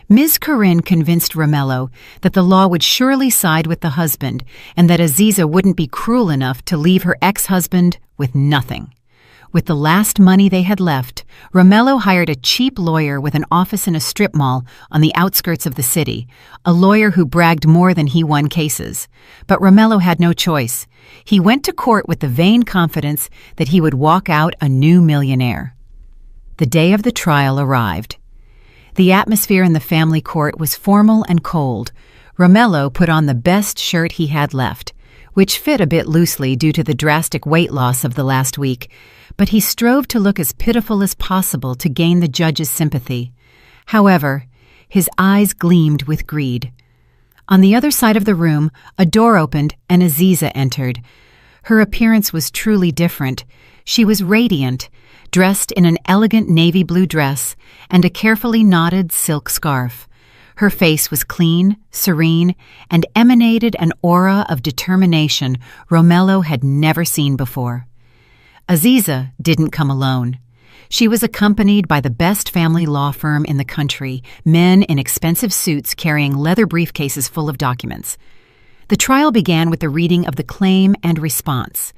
Ms. Corinne convinced Romello that the law would surely side with the husband and that Aziza wouldn't be cruel enough to leave her ex-husband with nothing. With the last money they had left, Romello hired a cheap lawyer with an office in a strip mall on the outskirts of the city, a lawyer who bragged more than he won cases. But Romello had no choice. He went to court with the vain confidence that he would walk out a new millionaire. The day of the trial arrived. The atmosphere in the family court was formal and cold. Romello put on the best shirt he had left, which fit a bit loosely due to the drastic weight loss of the last week, but he strove to look as pitiful as possible to gain the judge's sympathy. However, his eyes gleamed with greed. On the other side of the room, a door opened and Aziza entered. Her appearance was truly different. She was radiant, dressed in an elegant navy blue dress and a carefully knotted silk scarf. Her face was clean, serene, and emanated an aura of determination Romello had never seen before. Aziza didn't come alone. She was accompanied by the best family law firm in the country, men in expensive suits carrying leather briefcases full of documents. The trial began with the reading of the claim and response.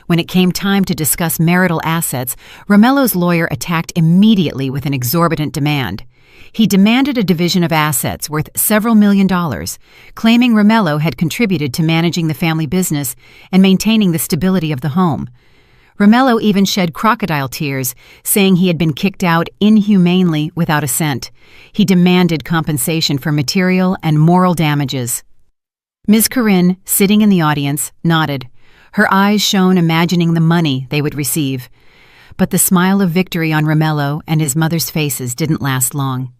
When it came time to discuss marital assets, Romello's lawyer attacked immediately with an exorbitant demand. He demanded a division of assets worth several $1,000,000, claiming Romello had contributed to managing the family business and maintaining the stability of the home. Romello even shed crocodile tears, saying he had been kicked out inhumanely without a cent. He demanded compensation for material and moral damages. Ms. Corinne, sitting in the audience, nodded. Her eyes shone, imagining the money they would receive. But the smile of victory on Romello and his mother's faces didn't last long.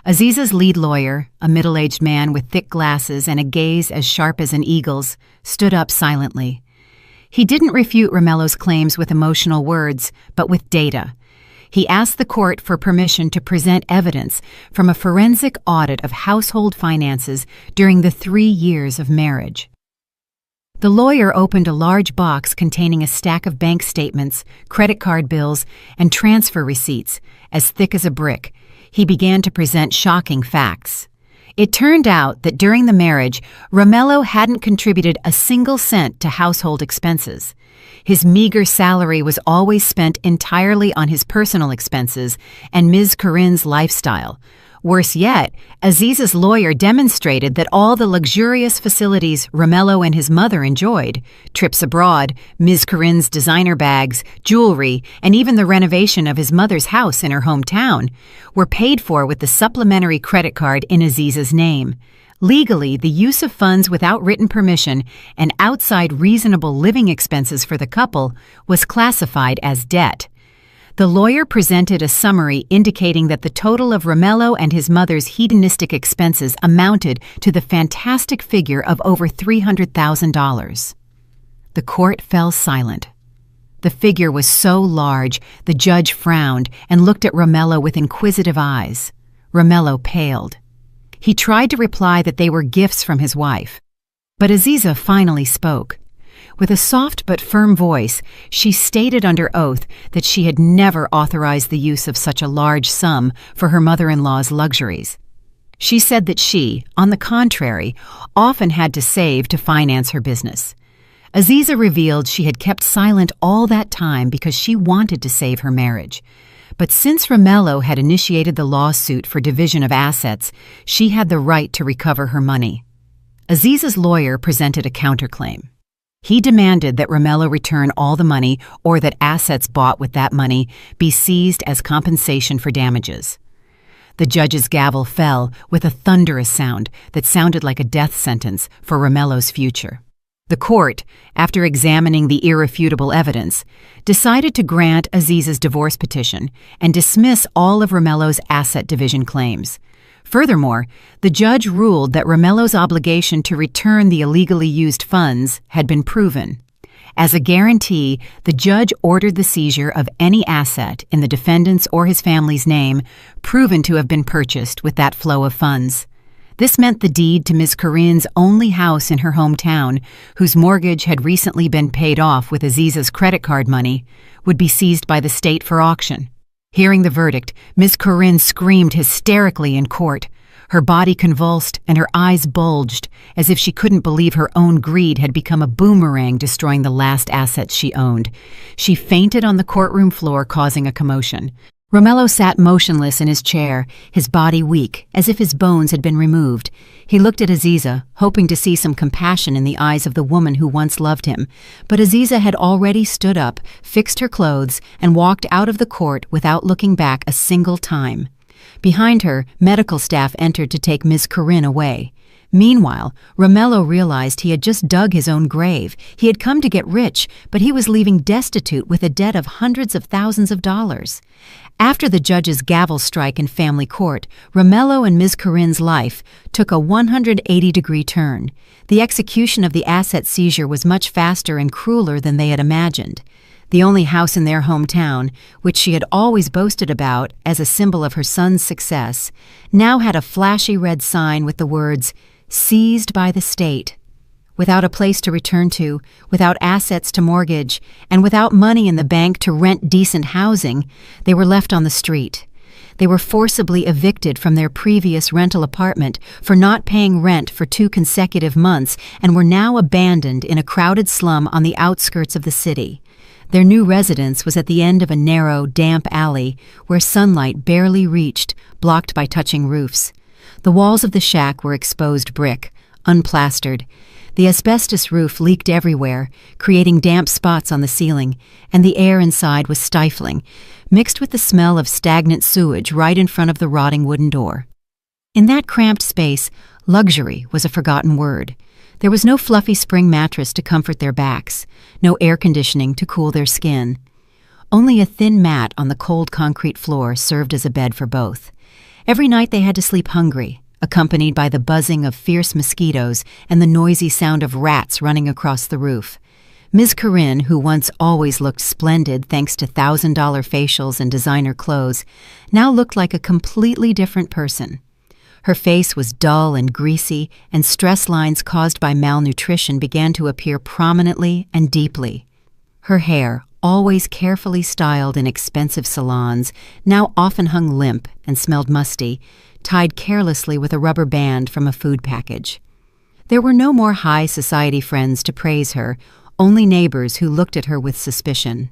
Aziza's lead lawyer, a middle-aged man with thick glasses and a gaze as sharp as an eagle's, stood up silently. He didn't refute Romello's claims with emotional words, but with data. He asked the court for permission to present evidence from a forensic audit of household finances during the 3 years of marriage. The lawyer opened a large box containing a stack of bank statements, credit card bills, and transfer receipts, as thick as a brick. He began to present shocking facts. It turned out that during the marriage, Romello hadn't contributed a single cent to household expenses. His meager salary was always spent entirely on his personal expenses and Ms. Corinne's lifestyle. Worse yet, Aziza's lawyer demonstrated that all the luxurious facilities Romello and his mother enjoyed, trips abroad, Ms. Corinne's designer bags, jewelry, and even the renovation of his mother's house in her hometown, were paid for with the supplementary credit card in Aziza's name. Legally, the use of funds without written permission and outside reasonable living expenses for the couple was classified as debt. The lawyer presented a summary indicating that the total of Romello and his mother's hedonistic expenses amounted to the fantastic figure of over $300,000. The court fell silent. The figure was so large, the judge frowned and looked at Romello with inquisitive eyes. Romello paled. He tried to reply that they were gifts from his wife. But Aziza finally spoke. With a soft but firm voice, she stated under oath that she had never authorized the use of such a large sum for her mother-in-law's luxuries. She said that she, on the contrary, often had to save to finance her business. Aziza revealed she had kept silent all that time because she wanted to save her marriage. But since Romello had initiated the lawsuit for division of assets, she had the right to recover her money. Aziza's lawyer presented a counterclaim. He demanded that Romello return all the money or that assets bought with that money be seized as compensation for damages. The judge's gavel fell with a thunderous sound that sounded like a death sentence for Romello's future. The court, after examining the irrefutable evidence, decided to grant Aziza's divorce petition and dismiss all of Romello's asset division claims. Furthermore, the judge ruled that Romello's obligation to return the illegally used funds had been proven. As a guarantee, the judge ordered the seizure of any asset in the defendant's or his family's name proven to have been purchased with that flow of funds. This meant the deed to Ms. Corinne's only house in her hometown, whose mortgage had recently been paid off with Aziza's credit card money, would be seized by the state for auction. Hearing the verdict, Ms. Corinne screamed hysterically in court. Her body convulsed and her eyes bulged, as if she couldn't believe her own greed had become a boomerang destroying the last assets she owned. She fainted on the courtroom floor, causing a commotion. Romello sat motionless in his chair, his body weak, as if his bones had been removed. He looked at Aziza, hoping to see some compassion in the eyes of the woman who once loved him. But Aziza had already stood up, fixed her clothes, and walked out of the court without looking back a single time. Behind her, medical staff entered to take Ms. Corinne away. Meanwhile, Romello realized he had just dug his own grave. He had come to get rich, but he was leaving destitute with a debt of hundreds of thousands of dollars. After the judge's gavel strike in family court, Romello and Ms. Corinne's life took a 180-degree turn. The execution of the asset seizure was much faster and crueler than they had imagined. The only house in their hometown, which she had always boasted about as a symbol of her son's success, now had a flashy red sign with the words, "Seized by the state." Without a place to return to, without assets to mortgage, and without money in the bank to rent decent housing, they were left on the street. They were forcibly evicted from their previous rental apartment for not paying rent for 2 consecutive months and were now abandoned in a crowded slum on the outskirts of the city. Their new residence was at the end of a narrow, damp alley where sunlight barely reached, blocked by touching roofs. The walls of the shack were exposed brick, unplastered. The asbestos roof leaked everywhere, creating damp spots on the ceiling, and the air inside was stifling, mixed with the smell of stagnant sewage right in front of the rotting wooden door. In that cramped space, luxury was a forgotten word. There was no fluffy spring mattress to comfort their backs, no air conditioning to cool their skin. Only a thin mat on the cold concrete floor served as a bed for both. Every night they had to sleep hungry, accompanied by the buzzing of fierce mosquitoes and the noisy sound of rats running across the roof. Ms. Corinne, who once always looked splendid thanks to $1,000 facials and designer clothes, now looked like a completely different person. Her face was dull and greasy, and stress lines caused by malnutrition began to appear prominently and deeply. Her hair, always carefully styled in expensive salons, now often hung limp and smelled musty, tied carelessly with a rubber band from a food package. There were no more high society friends to praise her, only neighbors who looked at her with suspicion.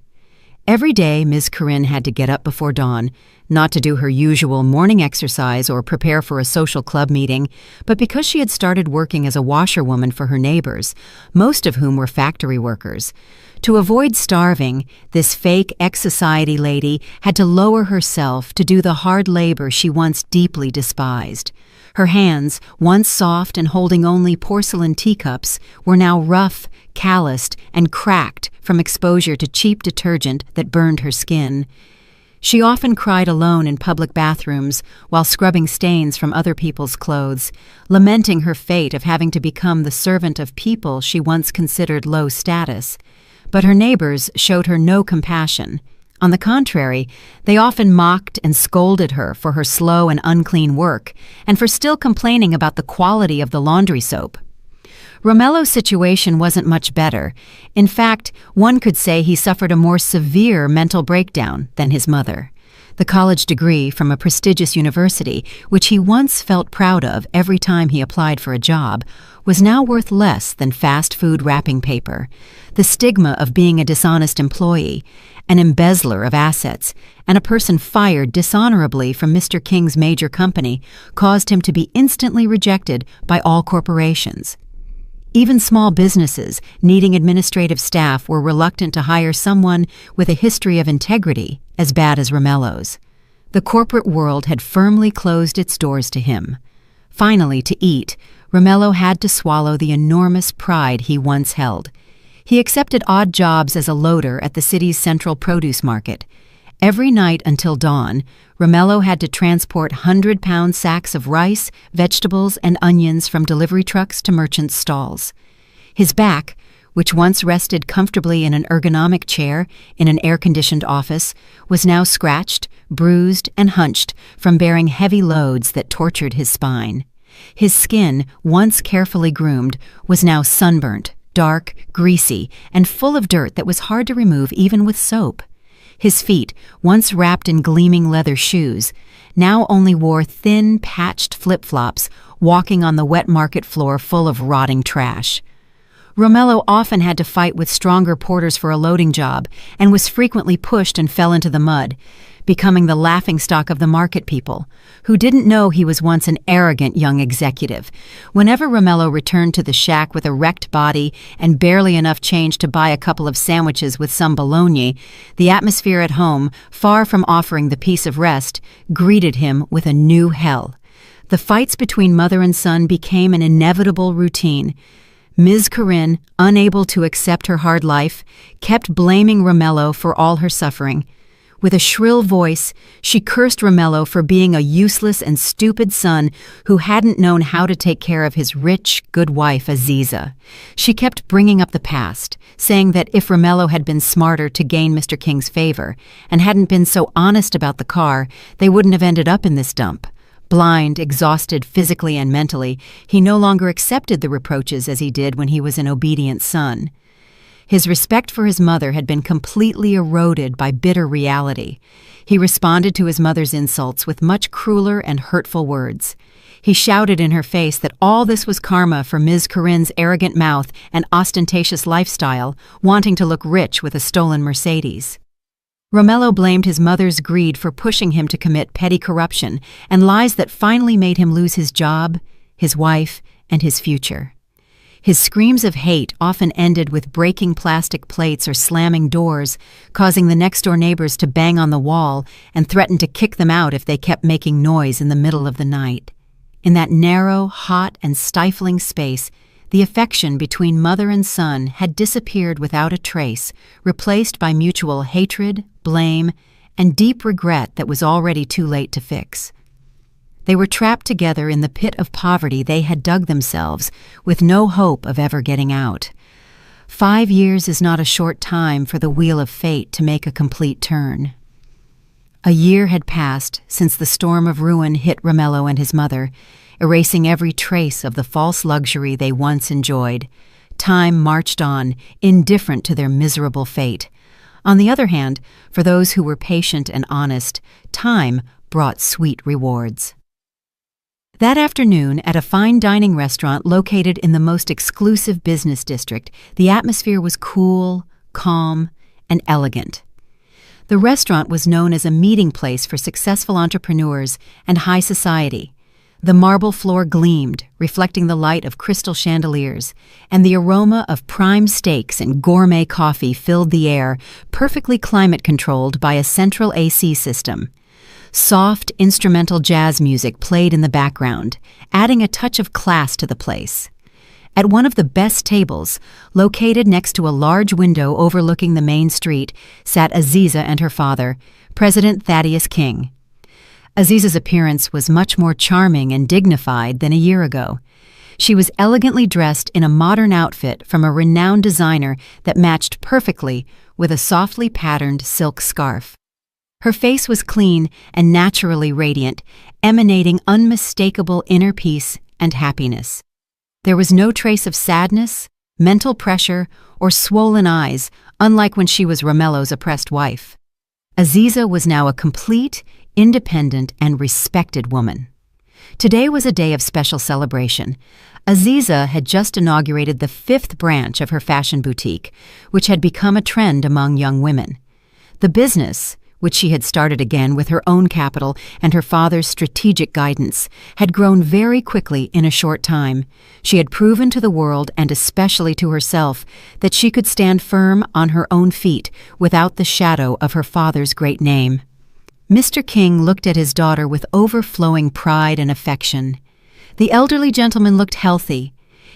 Every day, Ms. Corinne had to get up before dawn, not to do her usual morning exercise or prepare for a social club meeting, but because she had started working as a washerwoman for her neighbors, most of whom were factory workers. To avoid starving, this fake ex-society lady had to lower herself to do the hard labor she once deeply despised. Her hands, once soft and holding only porcelain teacups, were now rough, calloused, and cracked from exposure to cheap detergent that burned her skin. She often cried alone in public bathrooms while scrubbing stains from other people's clothes, lamenting her fate of having to become the servant of people she once considered low status. But her neighbors showed her no compassion. On the contrary, they often mocked and scolded her for her slow and unclean work, and for still complaining about the quality of the laundry soap. Romello's situation wasn't much better. In fact, one could say he suffered a more severe mental breakdown than his mother. The college degree from a prestigious university, which he once felt proud of every time he applied for a job, was now worth less than fast food wrapping paper. The stigma of being a dishonest employee, an embezzler of assets, and a person fired dishonorably from Mr. King's major company caused him to be instantly rejected by all corporations. Even small businesses needing administrative staff were reluctant to hire someone with a history of integrity as bad as Romello's. The corporate world had firmly closed its doors to him. Finally, to eat, Romello had to swallow the enormous pride he once held. He accepted odd jobs as a loader at the city's central produce market. Every night until dawn, Romello had to transport 100-pound sacks of rice, vegetables, and onions from delivery trucks to merchants' stalls. His back, which once rested comfortably in an ergonomic chair in an air-conditioned office, was now scratched, bruised, and hunched from bearing heavy loads that tortured his spine. His skin, once carefully groomed, was now sunburnt, dark, greasy, and full of dirt that was hard to remove even with soap. His feet, once wrapped in gleaming leather shoes, now only wore thin, patched flip-flops, walking on the wet market floor full of rotting trash. Romello often had to fight with stronger porters for a loading job and was frequently pushed and fell into the mud, becoming the laughingstock of the market people, who didn't know he was once an arrogant young executive. Whenever Romello returned to the shack with a wrecked body and barely enough change to buy a couple of sandwiches with some bologna, the atmosphere at home, far from offering the peace of rest, greeted him with a new hell. The fights between mother and son became an inevitable routine. Ms. Corinne, unable to accept her hard life, kept blaming Romello for all her suffering. With a shrill voice, she cursed Romello for being a useless and stupid son who hadn't known how to take care of his rich, good wife, Aziza. She kept bringing up the past, saying that if Romello had been smarter to gain Mr. King's favor and hadn't been so honest about the car, they wouldn't have ended up in this dump. Blind, exhausted physically and mentally, he no longer accepted the reproaches as he did when he was an obedient son. His respect for his mother had been completely eroded by bitter reality. He responded to his mother's insults with much crueler and hurtful words. He shouted in her face that all this was karma for Ms. Corinne's arrogant mouth and ostentatious lifestyle, wanting to look rich with a stolen Mercedes. Romello blamed his mother's greed for pushing him to commit petty corruption and lies that finally made him lose his job, his wife, and his future. His screams of hate often ended with breaking plastic plates or slamming doors, causing the next-door neighbors to bang on the wall and threaten to kick them out if they kept making noise in the middle of the night. In that narrow, hot, and stifling space, the affection between mother and son had disappeared without a trace, replaced by mutual hatred, blame, and deep regret that was already too late to fix. They were trapped together in the pit of poverty they had dug themselves, with no hope of ever getting out. 5 years is not a short time for the wheel of fate to make a complete turn. A year had passed since the storm of ruin hit Romello and his mother, erasing every trace of the false luxury they once enjoyed. Time marched on, indifferent to their miserable fate. On the other hand, for those who were patient and honest, time brought sweet rewards. That afternoon, at a fine dining restaurant located in the most exclusive business district, the atmosphere was cool, calm, and elegant. The restaurant was known as a meeting place for successful entrepreneurs and high society. The marble floor gleamed, reflecting the light of crystal chandeliers, and the aroma of prime steaks and gourmet coffee filled the air, perfectly climate-controlled by a central AC system. Soft, instrumental jazz music played in the background, adding a touch of class to the place. At one of the best tables, located next to a large window overlooking the main street, sat Aziza and her father, President Thaddeus King. Aziza's appearance was much more charming and dignified than a year ago. She was elegantly dressed in a modern outfit from a renowned designer that matched perfectly with a softly patterned silk scarf. Her face was clean and naturally radiant, emanating unmistakable inner peace and happiness. There was no trace of sadness, mental pressure, or swollen eyes, unlike when she was Romello's oppressed wife. Aziza was now a complete, independent, and respected woman. Today was a day of special celebration. Aziza had just inaugurated the 5th branch of her fashion boutique, which had become a trend among young women. The business, which she had started again with her own capital and her father's strategic guidance, had grown very quickly in a short time. She had proven to the world, and especially to herself, that she could stand firm on her own feet without the shadow of her father's great name. Mr. King looked at his daughter with overflowing pride and affection. The elderly gentleman looked healthy.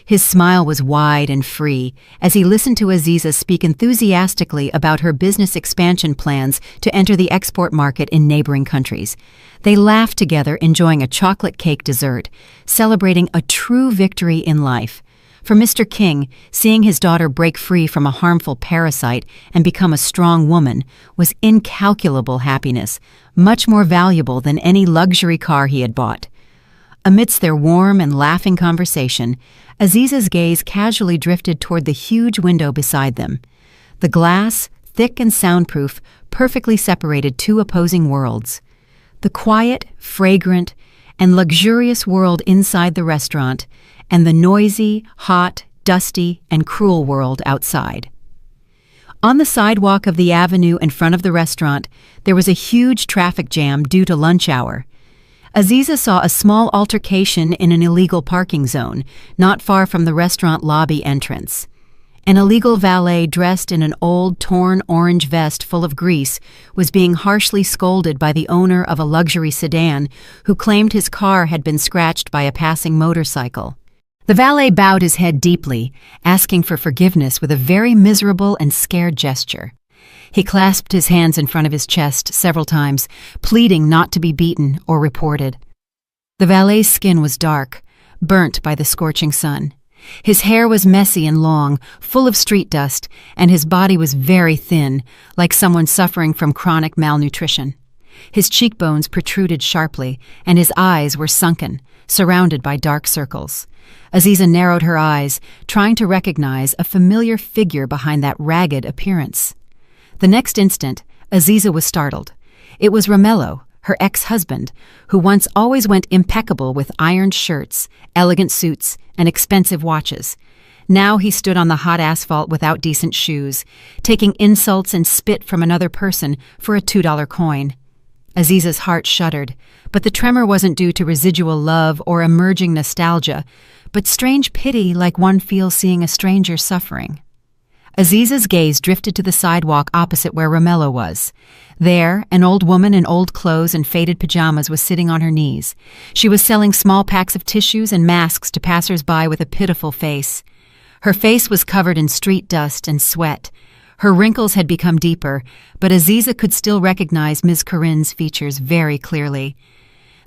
His smile was wide and free as he listened to Aziza speak enthusiastically about her business expansion plans to enter the export market in neighboring countries. They laughed together, enjoying a chocolate cake dessert, celebrating a true victory in life. For Mr. King, seeing his daughter break free from a harmful parasite and become a strong woman was incalculable happiness, much more valuable than any luxury car he had bought. Amidst their warm and laughing conversation, Aziza's gaze casually drifted toward the huge window beside them. The glass, thick and soundproof, perfectly separated two opposing worlds. The quiet, fragrant, and luxurious world inside the restaurant, and the noisy, hot, dusty, and cruel world outside. On the sidewalk of the avenue in front of the restaurant, there was a huge traffic jam due to lunch hour. Aziza saw a small altercation in an illegal parking zone, not far from the restaurant lobby entrance. An illegal valet dressed in an old, torn orange vest full of grease was being harshly scolded by the owner of a luxury sedan who claimed his car had been scratched by a passing motorcycle. The valet bowed his head deeply, asking for forgiveness with a very miserable and scared gesture. He clasped his hands in front of his chest several times, pleading not to be beaten or reported. The valet's skin was dark, burnt by the scorching sun. His hair was messy and long, full of street dust, and his body was very thin, like someone suffering from chronic malnutrition. His cheekbones protruded sharply, and his eyes were sunken, surrounded by dark circles. Aziza narrowed her eyes, trying to recognize a familiar figure behind that ragged appearance. The next instant, Aziza was startled. It was Romello, her ex-husband, who once always went impeccable with ironed shirts, elegant suits, and expensive watches. Now he stood on the hot asphalt without decent shoes, taking insults and spit from another person for a $2 coin. Aziza's heart shuddered, but the tremor wasn't due to residual love or emerging nostalgia, but strange pity like one feels seeing a stranger suffering. Aziza's gaze drifted to the sidewalk opposite where Romello was. There, an old woman in old clothes and faded pajamas was sitting on her knees. She was selling small packs of tissues and masks to passers-by with a pitiful face. Her face was covered in street dust and sweat. Her wrinkles had become deeper, but Aziza could still recognize Ms. Corinne's features very clearly.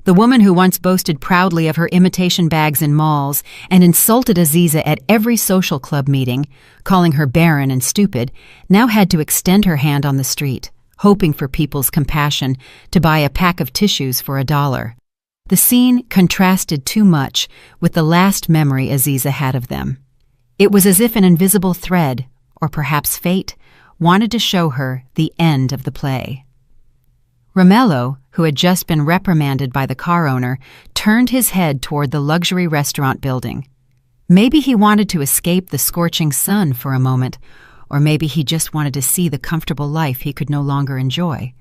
The woman who once boasted proudly of her imitation bags in malls and insulted Aziza at every social club meeting, calling her barren and stupid, now had to extend her hand on the street, hoping for people's compassion, to buy a pack of tissues for $1. The scene contrasted too much with the last memory Aziza had of them. It was as if an invisible thread, or perhaps fate, wanted to show her the end of the play. Romello, who had just been reprimanded by the car owner, turned his head toward the luxury restaurant building. Maybe he wanted to escape the scorching sun for a moment, or maybe he just wanted to see the comfortable life he could no longer enjoy.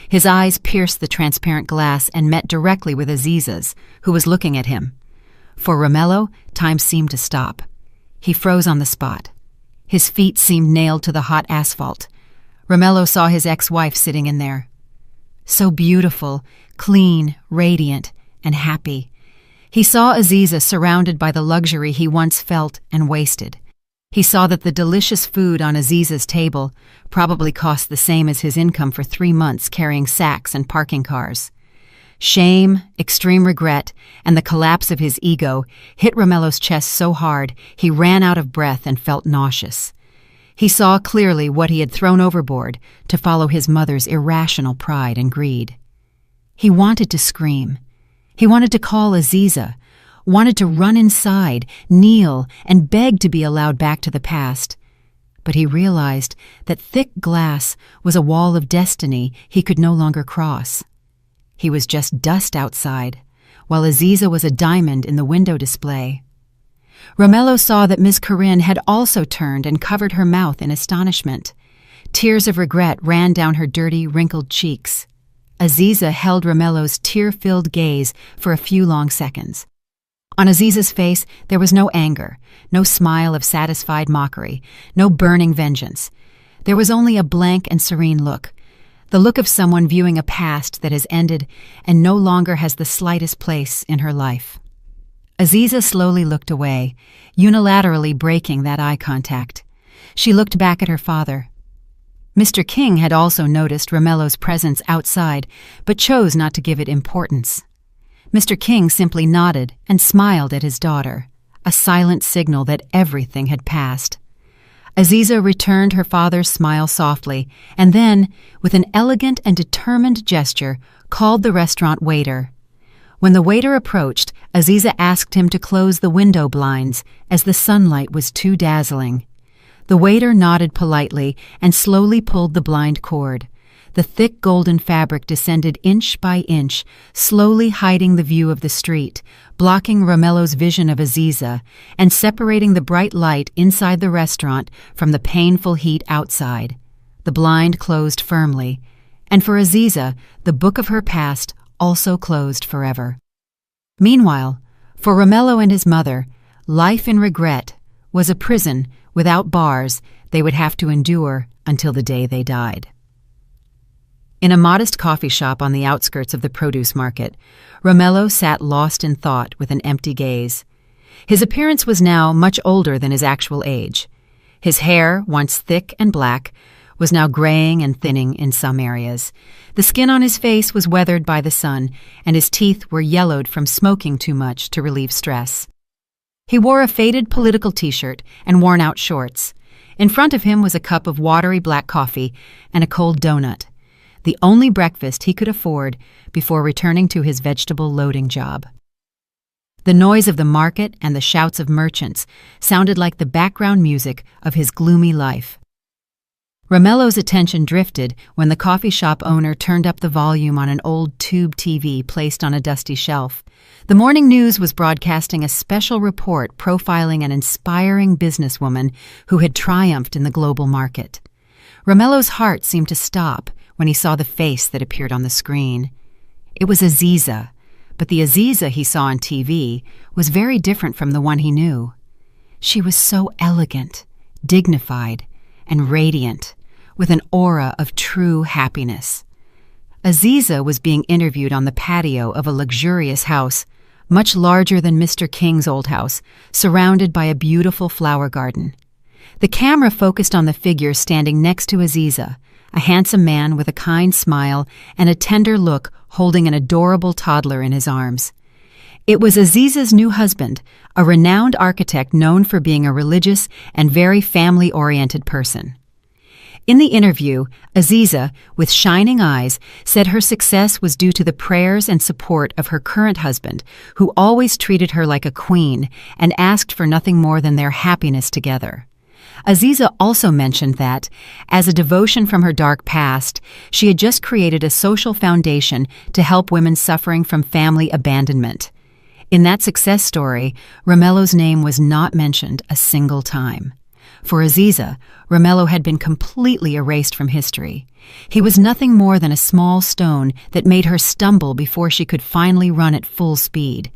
His eyes pierced the transparent glass and met directly with Aziza's, who was looking at him. For Romello, time seemed to stop. He froze on the spot. His feet seemed nailed to the hot asphalt. Romello saw his ex-wife sitting in there. so beautiful, clean, radiant, and happy. He saw Aziza surrounded by the luxury he once felt and wasted. He saw that the delicious food on Aziza's table probably cost the same as his income for 3 months carrying sacks and parking cars. Shame, extreme regret, and the collapse of his ego hit Romello's chest so hard he ran out of breath and felt nauseous. He saw clearly what he had thrown overboard to follow his mother's irrational pride and greed. He wanted to scream. He wanted to call Aziza, wanted to run inside, kneel, and beg to be allowed back to the past. But he realized that thick glass was a wall of destiny he could no longer cross. He was just dust outside, while Aziza was a diamond in the window display. Romello saw that Ms. Corinne had also turned and covered her mouth in astonishment. Tears of regret ran down her dirty, wrinkled cheeks. Aziza held Romello's tear-filled gaze for a few long seconds. On Aziza's face there was no anger, no smile of satisfied mockery, no burning vengeance. There was only a blank and serene look, the look of someone viewing a past that has ended and no longer has the slightest place in her life. Aziza slowly looked away, unilaterally breaking that eye contact. She looked back at her father. Mr. King had also noticed Romello's presence outside, but chose not to give it importance. Mr. King simply nodded and smiled at his daughter, a silent signal that everything had passed. Aziza returned her father's smile softly, and then, with an elegant and determined gesture, called the restaurant waiter. When the waiter approached, Aziza asked him to close the window blinds, as the sunlight was too dazzling. The waiter nodded politely and slowly pulled the blind cord. The thick golden fabric descended inch by inch, slowly hiding the view of the street, blocking Romello's vision of Aziza, and separating the bright light inside the restaurant from the painful heat outside. The blind closed firmly, and for Aziza, the book of her past also closed forever. Meanwhile, for Romello and his mother, life in regret was a prison without bars they would have to endure until the day they died. In a modest coffee shop on the outskirts of the produce market, Romello sat lost in thought with an empty gaze. His appearance was now much older than his actual age. His hair, once thick and black, was now graying and thinning in some areas. The skin on his face was weathered by the sun, and his teeth were yellowed from smoking too much to relieve stress. He wore a faded political t-shirt and worn-out shorts. In front of him was a cup of watery black coffee and a cold donut, the only breakfast he could afford before returning to his vegetable loading job. The noise of the market and the shouts of merchants sounded like the background music of his gloomy life. Romello's attention drifted when the coffee shop owner turned up the volume on an old tube TV placed on a dusty shelf. The morning news was broadcasting a special report profiling an inspiring businesswoman who had triumphed in the global market. Romello's heart seemed to stop when he saw the face that appeared on the screen. It was Aziza, but the Aziza he saw on TV was very different from the one he knew. She was so elegant, dignified, and radiant, with an aura of true happiness. Aziza was being interviewed on the patio of a luxurious house, much larger than Mr. King's old house, surrounded by a beautiful flower garden. The camera focused on the figure standing next to Aziza, a handsome man with a kind smile and a tender look holding an adorable toddler in his arms. It was Aziza's new husband, a renowned architect known for being a religious and very family-oriented person. In the interview, Aziza, with shining eyes, said her success was due to the prayers and support of her current husband, who always treated her like a queen and asked for nothing more than their happiness together. Aziza also mentioned that, as a devotion from her dark past, she had just created a social foundation to help women suffering from family abandonment. In that success story, Romello's name was not mentioned a single time. For Aziza, Romello had been completely erased from history. He was nothing more than a small stone that made her stumble before she could finally run at full speed.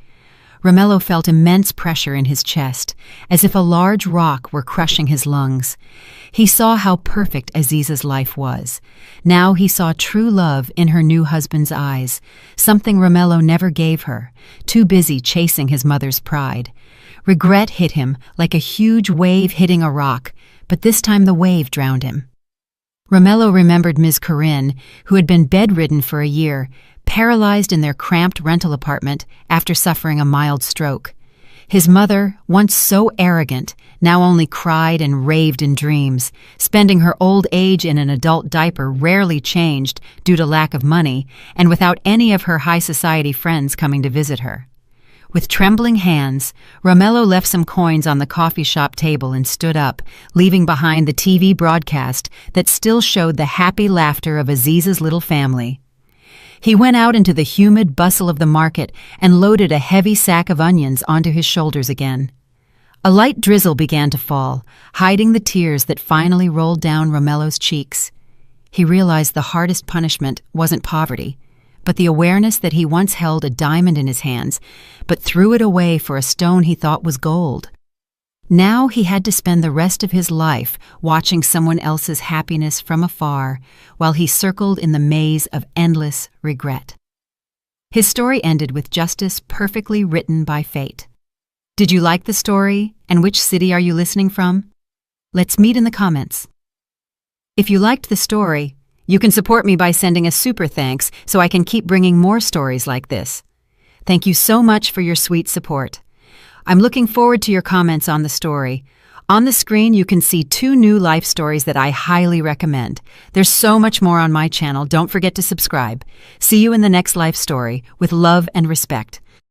Romello felt immense pressure in his chest, as if a large rock were crushing his lungs. He saw how perfect Aziza's life was. Now he saw true love in her new husband's eyes, something Romello never gave her, too busy chasing his mother's pride. Regret hit him like a huge wave hitting a rock, but this time the wave drowned him. Romello remembered Ms. Corinne, who had been bedridden for a year, paralyzed in their cramped rental apartment after suffering a mild stroke. His mother, once so arrogant, now only cried and raved in dreams, spending her old age in an adult diaper rarely changed due to lack of money and without any of her high society friends coming to visit her. With trembling hands, Romello left some coins on the coffee shop table and stood up, leaving behind the TV broadcast that still showed the happy laughter of Aziza's little family. He went out into the humid bustle of the market and loaded a heavy sack of onions onto his shoulders again. A light drizzle began to fall, hiding the tears that finally rolled down Romello's cheeks. He realized the hardest punishment wasn't poverty, but the awareness that he once held a diamond in his hands, but threw it away for a stone he thought was gold. Now he had to spend the rest of his life watching someone else's happiness from afar while he circled in the maze of endless regret. His story ended with justice perfectly written by fate. Did you like the story, and which city are you listening from? Let's meet in the comments. If you liked the story, you can support me by sending a super thanks so I can keep bringing more stories like this. Thank you so much for your sweet support. I'm looking forward to your comments on the story. On the screen, you can see 2 new life stories that I highly recommend. There's so much more on my channel. Don't forget to subscribe. See you in the next life story with love and respect.